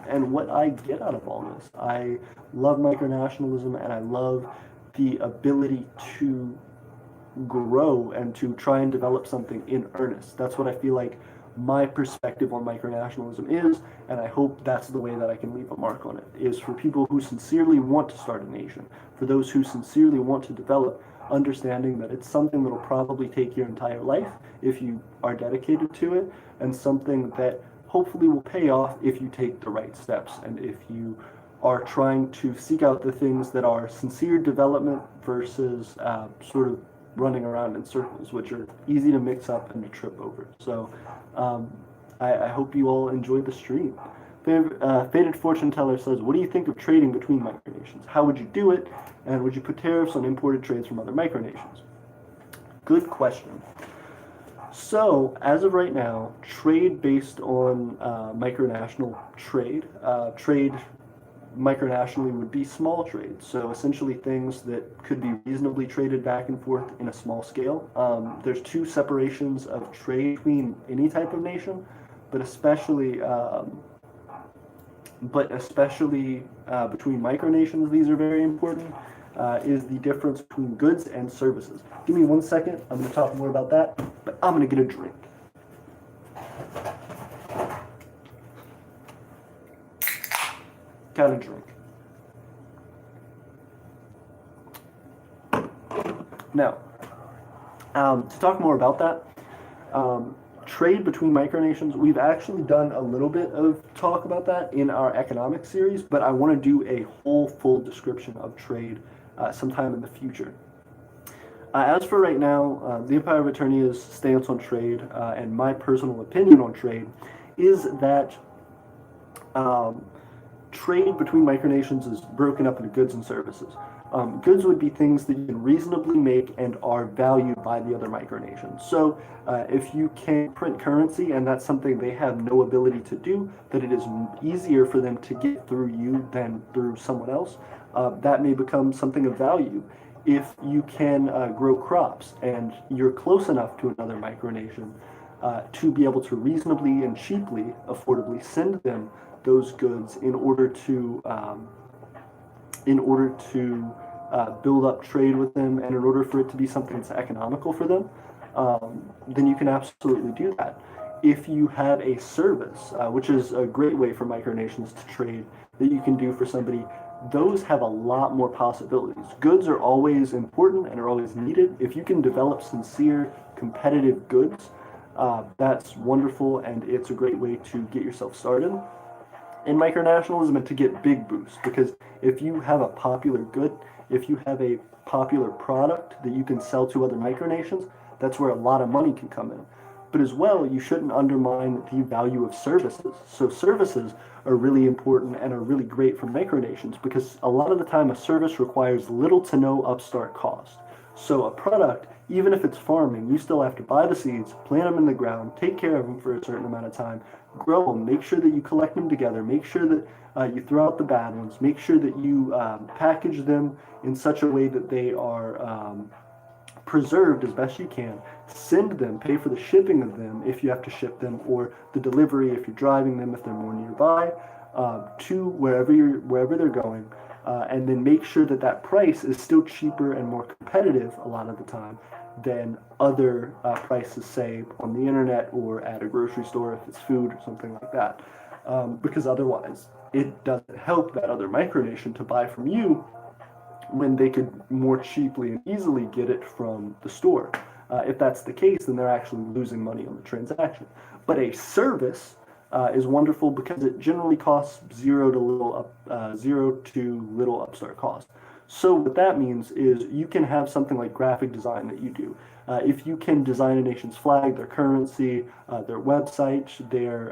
and what I get out of all this. I love micronationalism, and I love the ability to grow and to try and develop something in earnest. That's what I feel like my perspective on micronationalism is, and I hope that's the way that I can leave a mark on it, is for people who sincerely want to start a nation, for those who sincerely want to develop, understanding that it's something that'll probably take your entire life if you are dedicated to it, and something that hopefully will pay off if you take the right steps and if you are trying to seek out the things that are sincere development versus sort of running around in circles, which are easy to mix up and to trip over. So I hope you all enjoyed the stream. Faded Fortune Teller says, what do you think of trading between micronations? How would you do it? And would you put tariffs on imported trades from other micronations? Good question. So, as of right now, trade based on micronational trade, micronationally would be small trades. So essentially things that could be reasonably traded back and forth in a small scale. There's two separations of trade between any type of nation, but especially between micronations, these are very important, is the difference between goods and services. Give me 1 second. I'm going to talk more about that, but I'm going to get a drink. Got a drink. Now, to talk more about that, trade between micronations, we've actually done a little bit of talk about that in our economic series, but I want to do a whole full description of trade sometime in the future. As for right now, the Empire of Aeternia's stance on trade and my personal opinion on trade is that trade between micronations is broken up into goods and services. Goods would be things that you can reasonably make and are valued by the other micronations. So if you can print currency and that's something they have no ability to do, that it is easier for them to get through you than through someone else, that may become something of value. If you can grow crops and you're close enough to another micronation, to be able to reasonably and cheaply, affordably send them those goods in order to build up trade with them, and in order for it to be something that's economical for them, then you can absolutely do that. If you have a service, which is a great way for micronations to trade, that you can do for somebody, those have a lot more possibilities. Goods are always important and are always needed. If you can develop sincere, competitive goods, that's wonderful, and it's a great way to get yourself started in micronationalism and to get big boosts. Because if you have a popular good, if you have a popular product that you can sell to other micronations, that's where a lot of money can come in. But as well, you shouldn't undermine the value of services. So services are really important and are really great for micronations, because a lot of the time a service requires little to no upstart cost. So a product, even if it's farming, you still have to buy the seeds, plant them in the ground, take care of them for a certain amount of time, grow them, make sure that you collect them together, make sure that you throw out the bad ones, make sure that you package them in such a way that they are preserved as best you can, send them, pay for the shipping of them if you have to ship them, or the delivery if you're driving them, if they're more nearby, to wherever they're going, and then make sure that that price is still cheaper and more competitive a lot of the time than other prices, say, on the internet or at a grocery store if it's food or something like that, because otherwise it doesn't help that other micronation to buy from you when they could more cheaply and easily get it from the store. If that's the case, then they're actually losing money on the transaction. But a service is wonderful because it generally costs zero to little upstart cost. So what that means is you can have something like graphic design that you do. If you can design a nation's flag, their currency, their website, their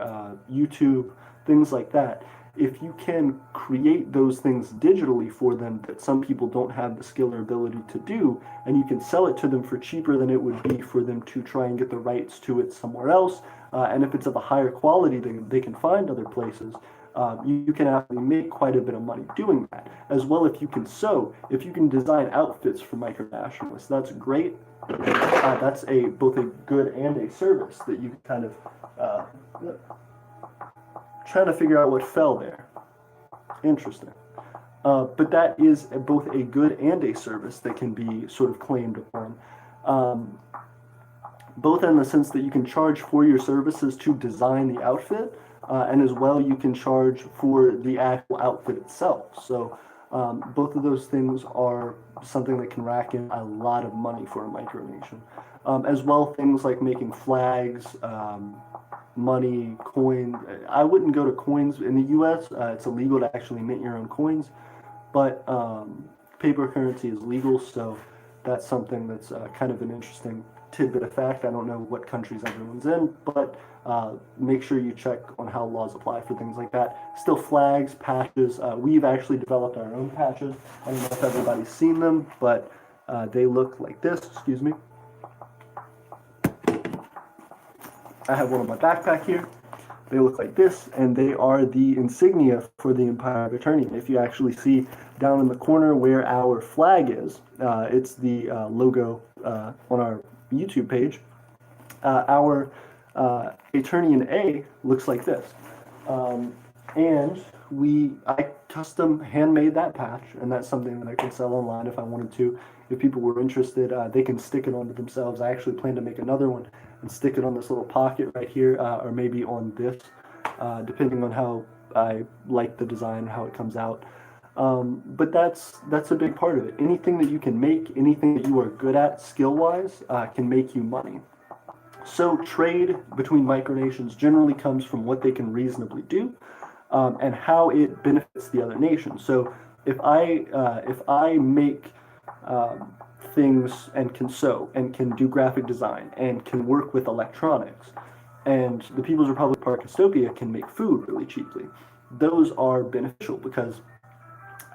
YouTube, things like that, if you can create those things digitally for them that some people don't have the skill or ability to do, and you can sell it to them for cheaper than it would be for them to try and get the rights to it somewhere else, and if it's of a higher quality than they can find other places, you can actually make quite a bit of money doing that. As well, if you can sew, if you can design outfits for micronationalists, that's great. That's both a good and a service that you kind of trying to figure out what fell there. Interesting. But that is both a good and a service that can be sort of claimed upon. Both in the sense that you can charge for your services to design the outfit, and as well you can charge for the actual outfit itself. So both of those things are something that can rack in a lot of money for a micronation. As well, things like making flags, money, coins. I wouldn't go to coins in the US. It's illegal to actually mint your own coins, but paper currency is legal, so that's something that's kind of an interesting tidbit of fact. I don't know what countries everyone's in, but make sure you check on how laws apply for things like that. Still, flags, patches. We've actually developed our own patches. I don't know if everybody's seen them, but they look like this. Excuse me. I have one on my backpack here. They look like this, and they are the insignia for the Empire of Aeternia. If you actually see down in the corner where our flag is, it's the logo on our YouTube page. Our Aeternian A looks like this. And I custom handmade that patch, and that's something that I could sell online if I wanted to. If people were interested, they can stick it onto themselves. I actually plan to make another one and stick it on this little pocket right here, or maybe on this, depending on how I like the design, how it comes out. But that's a big part of it. Anything that you can make, anything that you are good at skill-wise, can make you money. So trade between micronations generally comes from what they can reasonably do, and how it benefits the other nation. So if I make things and can sew and can do graphic design and can work with electronics, and the People's Republic of Parkistopia can make food really cheaply, those are beneficial because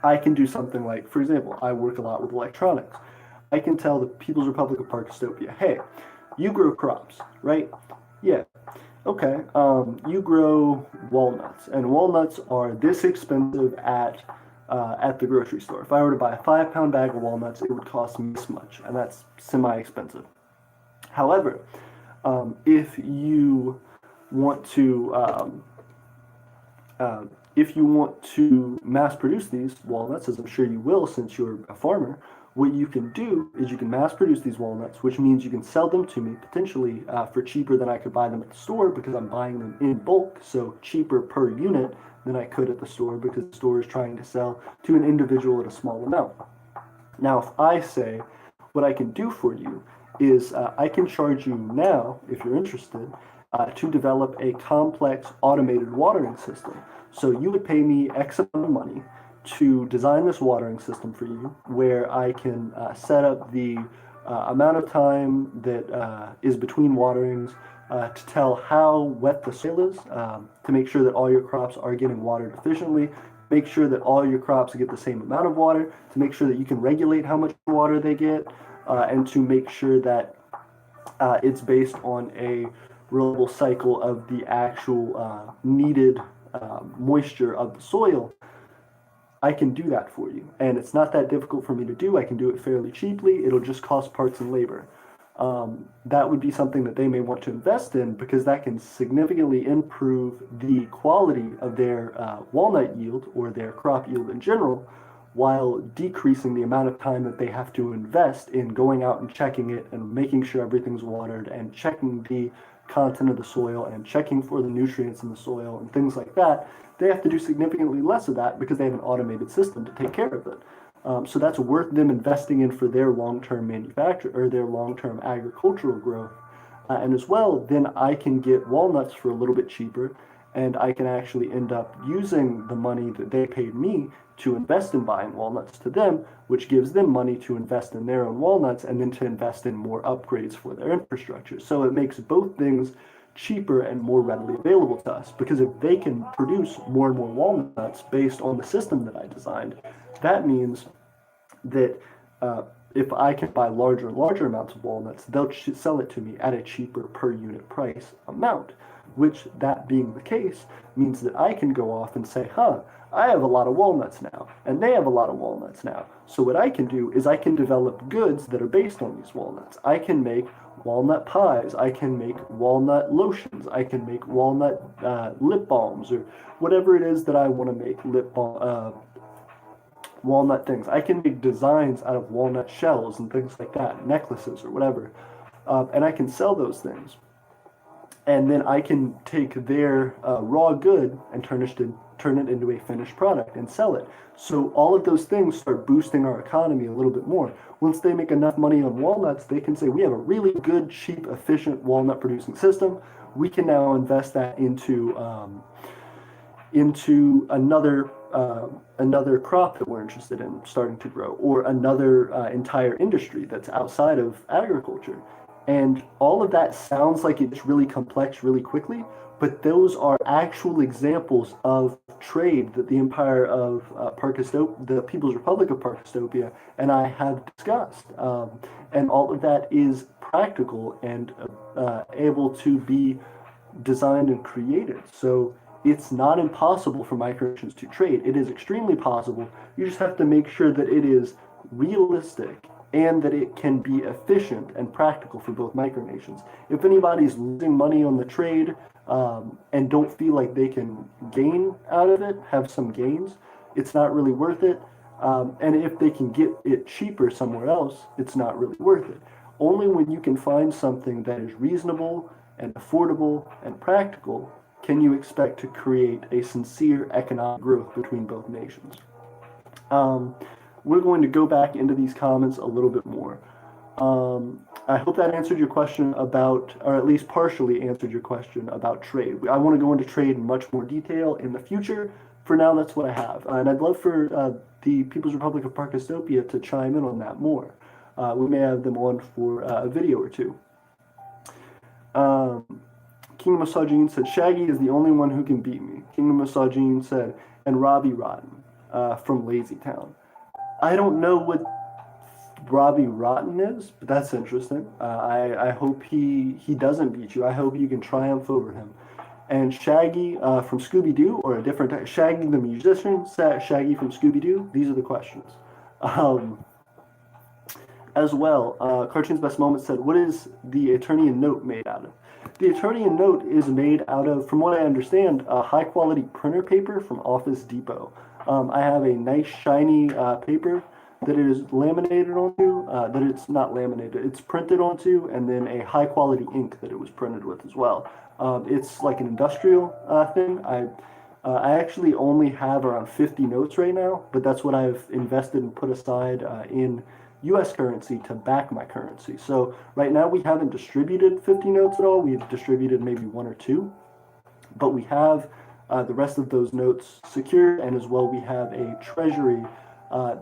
I can do something like, for example, I work a lot with electronics. I can tell the People's Republic of Parkistopia, hey, you grow crops, right? Yeah. Okay. You grow walnuts, and walnuts are this expensive at the grocery store. If I were to buy a 5-pound bag of walnuts, it would cost me this much, and that's semi-expensive. However, If you want to if you want to mass produce these walnuts, as I'm sure you will since you're a farmer, what you can do is you can mass produce these walnuts, which means you can sell them to me potentially for cheaper than I could buy them at the store because I'm buying them in bulk, so cheaper per unit than I could at the store because the store is trying to sell to an individual at a small amount. Now, if I say what I can do for you is I can charge you now, if you're interested, to develop a complex automated watering system. So you would pay me X amount of money to design this watering system for you where I can set up the amount of time that is between waterings to tell how wet the soil is, to make sure that all your crops are getting watered efficiently, make sure that all your crops get the same amount of water, to make sure that you can regulate how much water they get, and to make sure that it's based on a reliable cycle of the actual needed moisture of the soil. I can do that for you. And it's not that difficult for me to do. I can do it fairly cheaply. It'll just cost parts and labor. That would be something that they may want to invest in because that can significantly improve the quality of their walnut yield or their crop yield in general, while decreasing the amount of time that they have to invest in going out and checking it and making sure everything's watered and checking the content of the soil and checking for the nutrients in the soil and things like that. They have to do significantly less of that because they have an automated system to take care of it. So that's worth them investing in for their long-term manufacture or their long-term agricultural growth. And as well, then I can get walnuts for a little bit cheaper, and I can actually end up using the money that they paid me to invest in buying walnuts to them, which gives them money to invest in their own walnuts and then to invest in more upgrades for their infrastructure. So it makes both things cheaper and more readily available to us, because if they can produce more and more walnuts based on the system that I designed, that means that if I can buy larger and larger amounts of walnuts, they'll sell it to me at a cheaper per unit price amount, which, that being the case, means that I can go off and say, I have a lot of walnuts now, and they have a lot of walnuts now. So what I can do is I can develop goods that are based on these walnuts. I can make walnut pies, I can make walnut lotions, I can make walnut lip balms, or whatever it is that I want to make lip balm, walnut things. I can make designs out of walnut shells and things like that, necklaces or whatever, and I can sell those things. And then I can take their raw good and turn it into a finished product and sell it. So all of those things start boosting our economy a little bit more. Once they make enough money on walnuts, they can say, we have a really good, cheap, efficient walnut producing system. We can now invest that into another crop that we're interested in starting to grow, or another entire industry that's outside of agriculture. And all of that sounds like it's really complex really quickly, but those are actual examples of trade that the Empire of the People's Republic of Parkistopia and I have discussed. And all of that is practical and able to be designed and created. So it's not impossible for micronations to trade. It is extremely possible. You just have to make sure that it is realistic and that it can be efficient and practical for both micronations. If anybody's losing money on the trade and don't feel like they can gain out of it, have some gains, it's not really worth it. And if they can get it cheaper somewhere else, it's not really worth it. Only when you can find something that is reasonable and affordable and practical can you expect to create a sincere economic growth between both nations. We're going to go back into these comments a little bit more. I hope that answered your question about, or at least partially answered your question about trade. I want to go into trade in much more detail in the future. For now, that's what I have. And I'd love for the People's Republic of Parkistopia to chime in on that more. We may have them on for a video or two. Kingdom of Sajin said, Shaggy is the only one who can beat me. Kingdom of Sajin said, and Robbie Rotten from Lazy Town. I don't know what Robbie Rotten is, but that's interesting. I hope he doesn't beat you. I hope you can triumph over him. And Shaggy from Scooby-Doo, or a different type, Shaggy the musician, Shaggy from Scooby-Doo, these are the questions. As well, Cartoon's Best Moment said, what is the Aeternian note made out of? The Aeternian note is made out of, from what I understand, high quality printer paper from Office Depot. I have a nice shiny paper that it is laminated onto, that it's not laminated, it's printed onto, and then a high quality ink that it was printed with as well. It's like an industrial thing. I actually only have around 50 notes right now, but that's what I've invested and put aside in US currency to back my currency. So right now we haven't distributed 50 notes at all. We've distributed maybe one or two, but we have the rest of those notes secured, and as well we have a treasury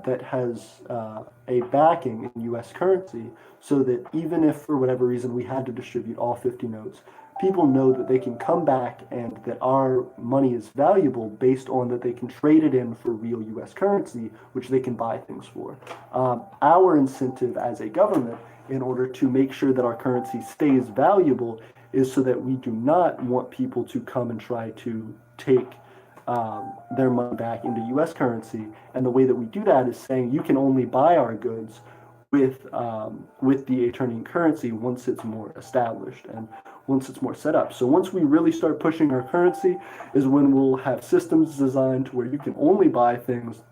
that has a backing in US currency, so that even if for whatever reason we had to distribute all 50 notes, people know that they can come back and that our money is valuable based on that they can trade it in for real US currency, which they can buy things for. Our incentive as a government, in order to make sure that our currency stays valuable, is so that we do not want people to come and try to take their money back into US currency. And the way that we do that is saying you can only buy our goods with the Aeternian currency once it's more established and once it's more set up. So once we really start pushing our currency is when we'll have systems designed to where you can only buy things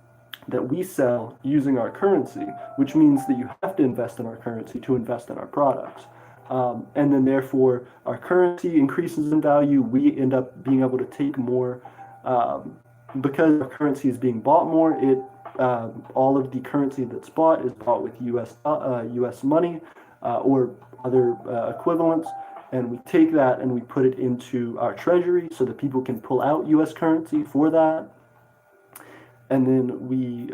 that we sell using our currency, which means that you have to invest in our currency to invest in our products. And then therefore our currency increases in value. We end up being able to take more, because our currency is being bought more. All of the currency that's bought is bought with US money or other equivalents, and we take that and we put it into our treasury so that people can pull out US currency for that. And then we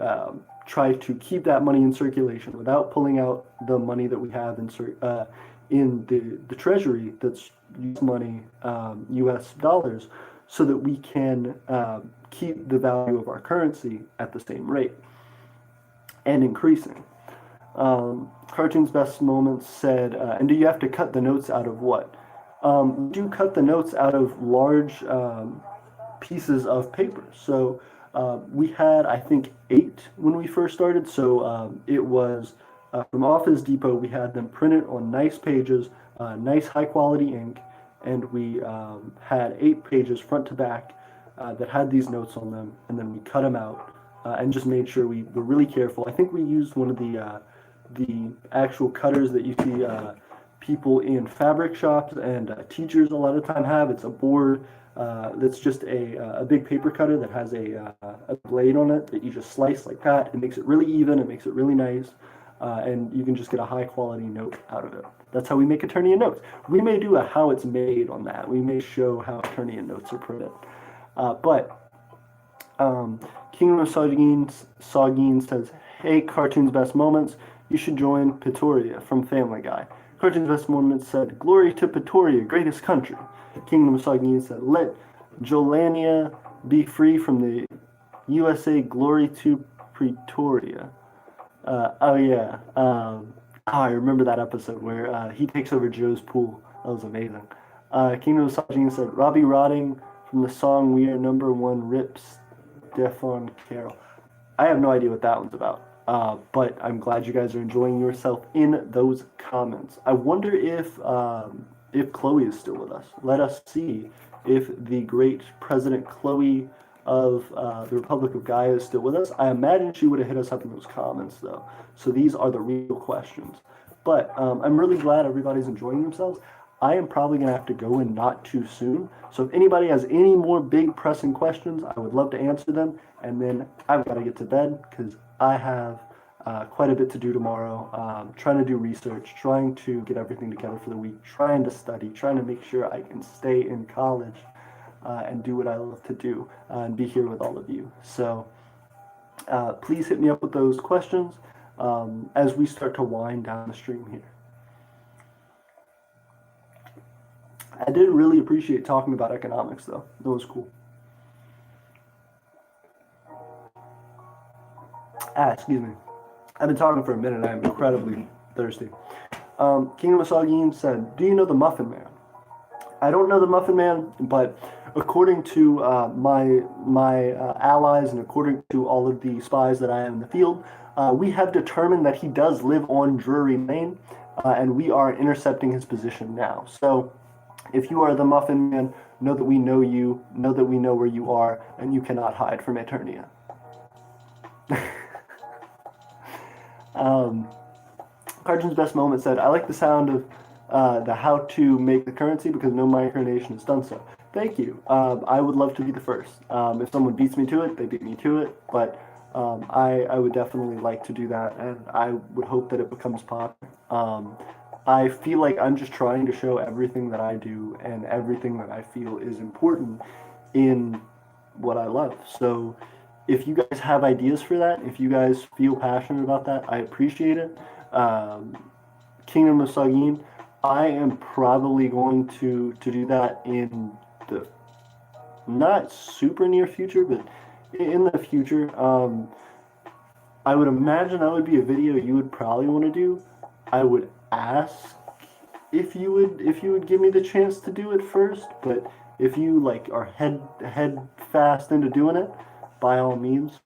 try to keep that money in circulation without pulling out the money that we have in the treasury that's US money, US dollars, so that we can keep the value of our currency at the same rate and increasing. Cartoon's Best Moments said, and do you have to cut the notes out of what? We do cut the notes out of large pieces of paper. So we had, I think, 8 when we first started. So it was from Office Depot. We had them printed on nice pages, nice high quality ink, and we had 8 pages front to back that had these notes on them, and then we cut them out and just made sure we were really careful. I think we used one of the actual cutters that you see people in fabric shops and teachers a lot of time have. It's a board that's just a big paper cutter that has a blade on it that you just slice like that. It makes it really even, it makes it really nice, and you can just get a high quality note out of it. That's how we make Aeternian notes. We may do a how it's made on that. We may show how Aeternian notes are printed. Kingdom of Sogin says, hey, Cartoon's Best Moments, you should join Pretoria from Family Guy. Cartoon's Best Moments said, glory to Pretoria, greatest country. Kingdom of Sogin said, let Jolania be free from the USA, glory to Pretoria. Oh yeah, I remember that episode where he takes over Joe's pool. That was amazing. Kingdom of Sogin said, Robbie Rotting from the song We Are Number One rips Stefan Carroll. I have no idea what that one's about, but I'm glad you guys are enjoying yourself in those comments. I wonder if Chloe is still with us. Let us see if the great President Chloe of the Republic of Gaia is still with us. I imagine she would have hit us up in those comments, though. So these are the real questions. But I'm really glad everybody's enjoying themselves. I am probably going to have to go in not too soon. So if anybody has any more big pressing questions, I would love to answer them. And then I've got to get to bed because I have quite a bit to do tomorrow. Trying to do research, trying to get everything together for the week, trying to study, trying to make sure I can stay in college and do what I love to do and be here with all of you. So please hit me up with those questions as we start to wind down the stream here. I did really appreciate talking about economics, though. That was cool. Excuse me. I've been talking for a minute. I'm incredibly thirsty. Kingdom of Sogin said, do you know the Muffin Man? I don't know the Muffin Man, but according to my allies and according to all of the spies that I have in the field, We have determined that he does live on Drury Lane, and we are intercepting his position now. So if you are the Muffin Man, know that we know you, know that we know where you are, and you cannot hide from Aeternia. Cartoon's Best Moment said, I like the sound of the how to make the currency because no micronation has done so. Thank you. I would love to be the first. If someone beats me to it, they beat me to it, but I would definitely like to do that, and I would hope that it becomes popular. I feel like I'm just trying to show everything that I do and everything that I feel is important in what I love. So if you guys have ideas for that, if you guys feel passionate about that, I appreciate it. Kingdom of Sagin, I am probably going to do that in the not super near future, but in the future. I would imagine that would be a video you would probably want to do. I would ask if you would give me the chance to do it first, but if you like are head fast into doing it, by all means.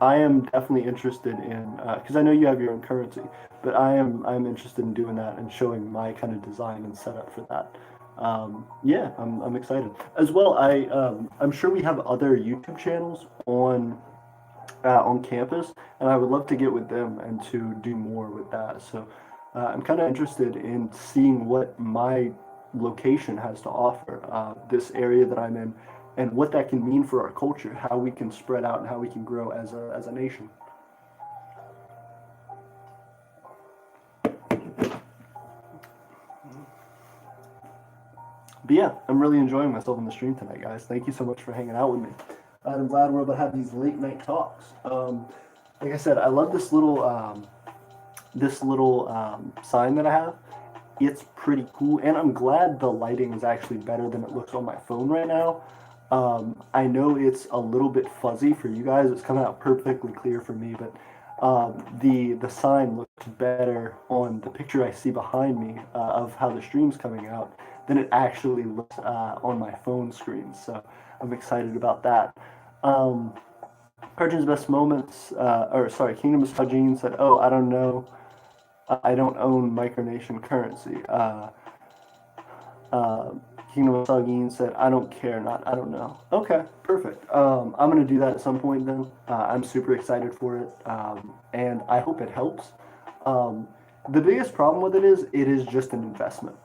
I am definitely interested in because I know you have your own currency, but I'm interested in doing that and showing my kind of design and setup for that. Yeah, I'm excited as well. I'm sure we have other YouTube channels on campus, and I would love to get with them and to do more with that. So I'm kind of interested in seeing what my location has to offer, this area that I'm in, and what that can mean for our culture, how we can spread out and how we can grow as a nation. But yeah, I'm really enjoying myself on the stream tonight, guys. Thank you so much for hanging out with me. I'm glad we're able to have these late night talks. Like I said, I love this little sign that I have. It's pretty cool, and I'm glad the lighting is actually better than it looks on my phone right now. I know it's a little bit fuzzy for you guys. It's coming out perfectly clear for me, but the sign looks better on the picture I see behind me of how the stream's coming out than it actually looks on my phone screen. So I'm excited about that. Cartoon's Best Moments, Kingdom of Sajin said, "Oh, I don't know. I don't own micronation currency." Kingdom of Sagin said, I don't care, not I don't know. Okay, perfect. I'm going to do that at some point then. I'm super excited for it, and I hope it helps. The biggest problem with it is just an investment.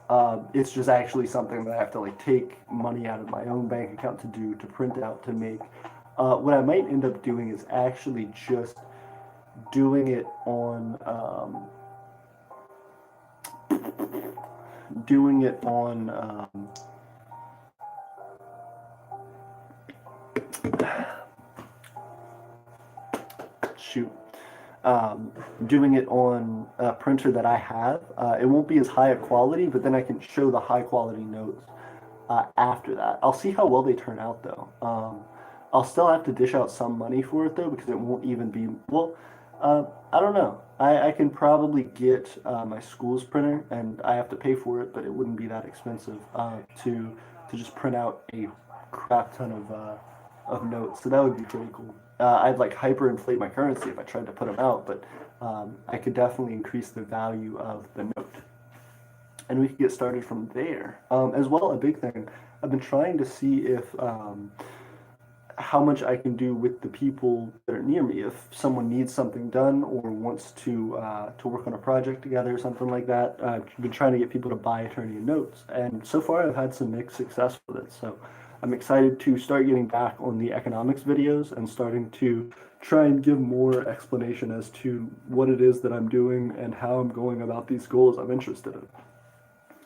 It's just actually something that I have to like take money out of my own bank account to do, to print out, to make. What I might end up doing is actually just doing it on doing it on a printer that I have. It won't be as high a quality, but then I can show the high quality notes after that. I'll see how well they turn out though. I'll still have to dish out some money for it though, because it won't even be, well, I don't know. I can probably get my school's printer, and I have to pay for it, but it wouldn't be that expensive to just print out a crap ton of notes. So that would be pretty cool. I'd like hyperinflate my currency if I tried to put them out, but I could definitely increase the value of the note. And we could get started from there. As well, a big thing, I've been trying to see if how much I can do with the people that are near me. If someone needs something done or wants to work on a project together or something like that, I've been trying to get people to buy Aeternia notes, and so far I've had some mixed success with it. So I'm excited to start getting back on the economics videos and starting to try and give more explanation as to what it is that I'm doing and how I'm going about these goals I'm interested in.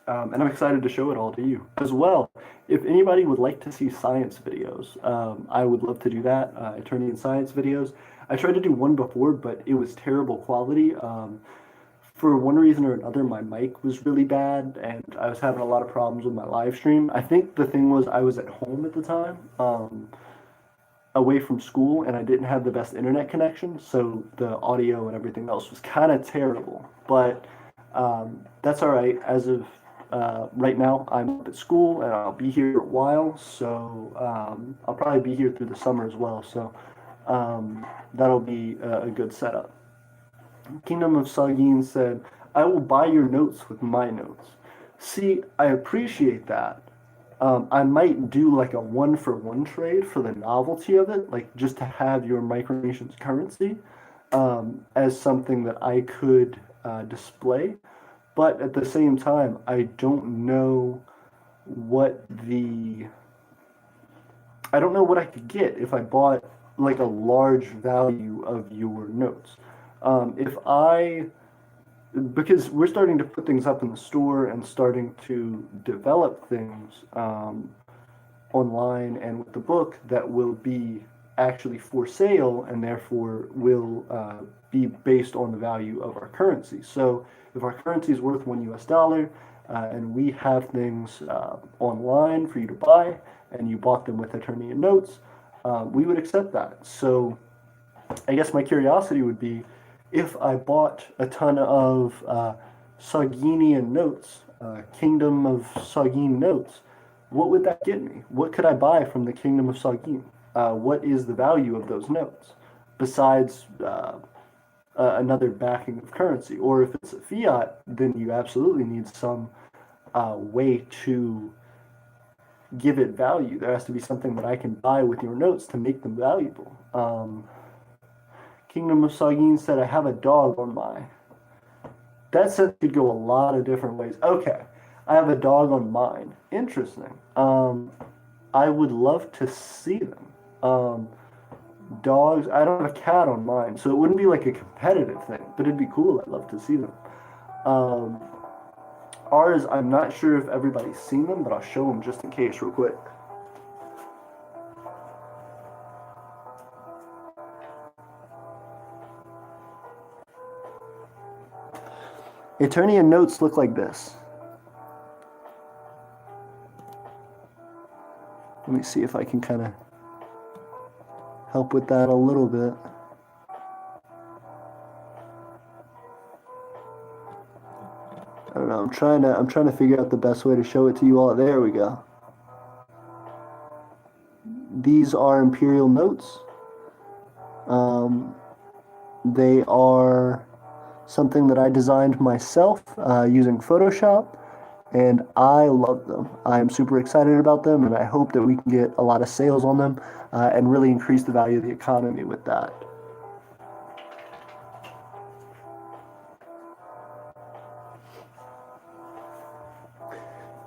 And I'm excited to show it all to you. As well, if anybody would like to see science videos, I would love to do that, Aeternian science videos. I tried to do one before, but it was terrible quality. For one reason or another, my mic was really bad, and I was having a lot of problems with my live stream. I think the thing was I was at home at the time, away from school, and I didn't have the best internet connection, so the audio and everything else was kind of terrible. But that's all right. As of right now, I'm up at school, and I'll be here a while, so I'll probably be here through the summer as well. So That'll be a good setup. Kingdom of Sagin said, I will buy your notes with my notes. See, I appreciate that. I might do like a one-for-one trade for the novelty of it, like just to have your Micronations currency as something that I could display. But at the same time, I don't know what the I don't know what I could get if I bought like a large value of your notes. If I Because we're starting to put things up in the store and starting to develop things online and with the book that will be actually for sale and therefore will be based on the value of our currency. So if our currency is worth $1 and we have things online for you to buy and you bought them with Aeternia notes, we would accept that. So I guess my curiosity would be, if I bought a ton of Saginian notes, Kingdom of Sagin notes, what would that get me? What could I buy from the Kingdom of Sagin? What is the value of those notes besides another backing of currency? Or if it's a fiat, then you absolutely need some way to give it value. There has to be something that I can buy with your notes to make them valuable. Kingdom of Sagin said, I have a dog on my. That sentence could go a lot of different ways. Okay, I have a dog on mine. Interesting. I would love to see them. Dogs, I don't have a cat on mine, so it wouldn't be like a competitive thing, but it'd be cool. I'd love to see them. Ours, I'm not sure if everybody's seen them, but I'll show them just in case real quick. Aeternia notes look like this. Let me see if I can kind of help with that a little bit. I don't know. I'm trying to figure out the best way to show it to you all. There we go. These are imperial notes. They are something that I designed myself using Photoshop, and I love them. I'm super excited about them, and I hope that we can get a lot of sales on them and really increase the value of the economy with that.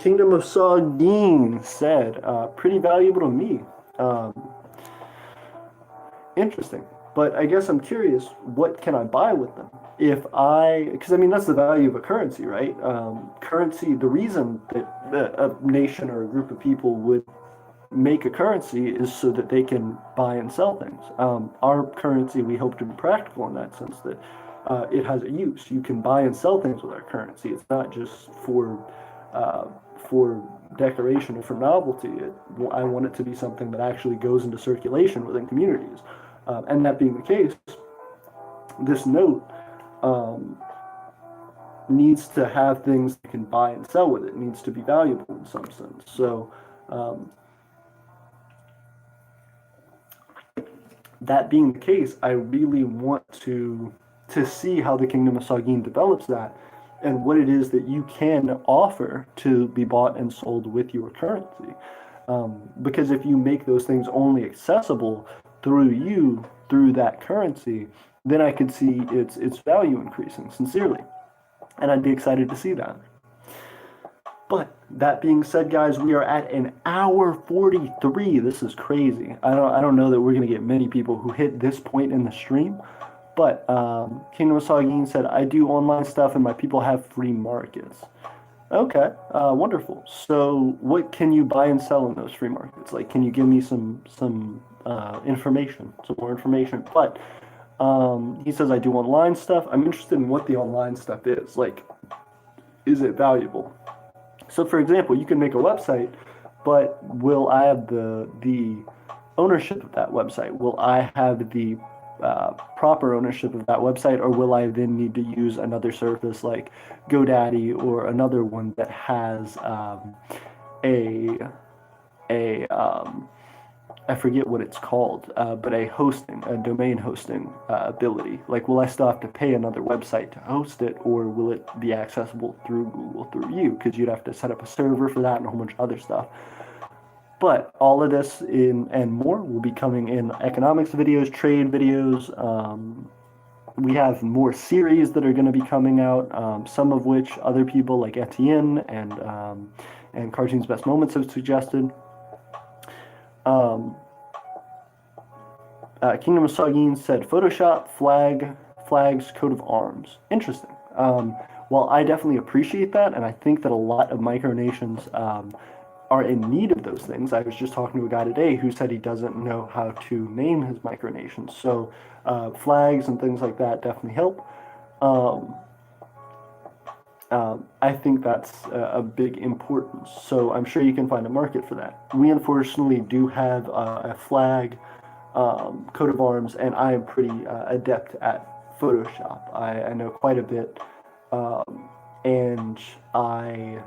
Kingdom of Sagin said, pretty valuable to me. Interesting. But I guess I'm curious, what can I buy with them? Because I mean, that's the value of a currency, right? Currency, the reason that a nation or a group of people would make a currency is so that they can buy and sell things. Our currency, we hope to be practical in that sense, that it has a use. You can buy and sell things with our currency. It's not just for decoration or for novelty. I want it to be something that actually goes into circulation within communities. And that being the case, this note needs to have things that can buy and sell with it. It needs to be valuable in some sense. So that being the case, I really want to see how the Kingdom of Sagin develops that and what it is that you can offer to be bought and sold with your currency. Because if you make those things only accessible through that currency, then I could see its value increasing sincerely. And I'd be excited to see that. But that being said, guys, we are at an hour 43. This is crazy. I don't know that we're going to get many people who hit this point in the stream. But Kingdom of Sagin said, I do online stuff and my people have free markets. Okay, wonderful. So what can you buy and sell in those free markets? Like, can you give me some information, some more information? But he says, I do online stuff. I'm interested in what the online stuff is. Like, is it valuable? So for example, you can make a website, but will I have the ownership of that website? Will I have the proper ownership of that website, or will I then need to use another service like GoDaddy or another one that has I forget what it's called, but a domain hosting ability. Like, will I still have to pay another website to host it, or will it be accessible through Google, through you? Because you'd have to set up a server for that and a whole bunch of other stuff. But all of this and more will be coming in economics videos, trade videos. We have more series that are going to be coming out, some of which other people like Aeternia and Cartoon's Best Moments have suggested. Kingdom of Sagin said Photoshop, flags, coat of arms. Interesting. While I definitely appreciate that, and I think that a lot of micronations are in need of those things. I was just talking to a guy today who said he doesn't know how to name his micronations. So flags and things like that definitely help. I think that's a big importance. So I'm sure you can find a market for that. We unfortunately do have a flag, coat of arms, and I am pretty adept at Photoshop. I know quite a bit, and I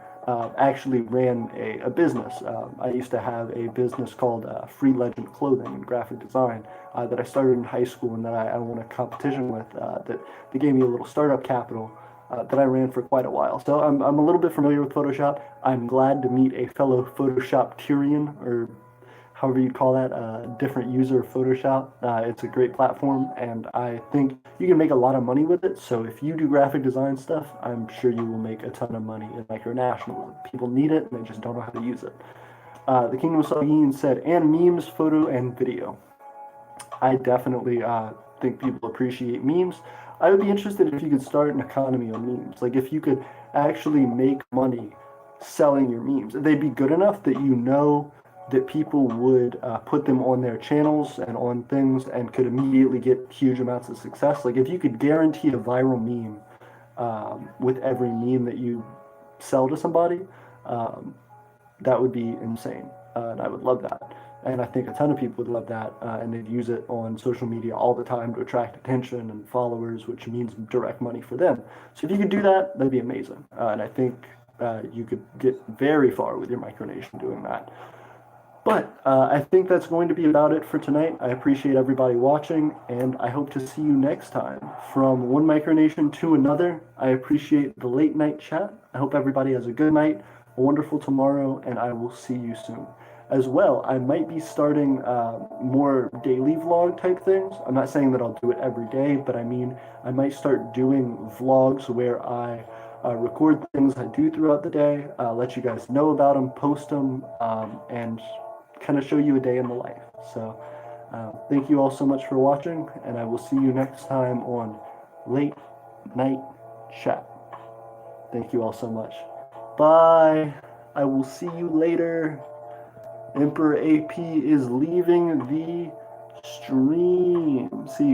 actually ran a business. I used to have a business called Free Legend Clothing and Graphic Design that I started in high school and that I won a competition with that they gave me a little startup capital that I ran for quite a while. So I'm a little bit familiar with Photoshop. I'm glad to meet a fellow Photoshop-terian, or however you call that, a different user of Photoshop. It's a great platform, and I think you can make a lot of money with it. So if you do graphic design stuff, I'm sure you will make a ton of money in Micronational. People need it, and they just don't know how to use it. The Kingdom of Sagin said, and memes, photo, and video. I definitely think people appreciate memes. I would be interested if you could start an economy on memes. Like if you could actually make money selling your memes. They'd be good enough that you know that people would put them on their channels and on things and could immediately get huge amounts of success. Like if you could guarantee a viral meme with every meme that you sell to somebody, that would be insane. And I would love that. And I think a ton of people would love that, and they'd use it on social media all the time to attract attention and followers, which means direct money for them. So if you could do that, that'd be amazing. And I think you could get very far with your micronation doing that. But I think that's going to be about it for tonight. I appreciate everybody watching, and I hope to see you next time. From one micronation to another, I appreciate the late night chat. I hope everybody has a good night, a wonderful tomorrow, and I will see you soon. As well, I might be starting more daily vlog type things. I'm not saying that I'll do it every day, but I mean, I might start doing vlogs where I record things I do throughout the day, let you guys know about them, post them, and kind of show you a day in the life. So thank you all so much for watching, and I will see you next time on Late Night Chat. Thank you all so much. Bye. I will see you later. Emperor AP is leaving the stream. See you guys.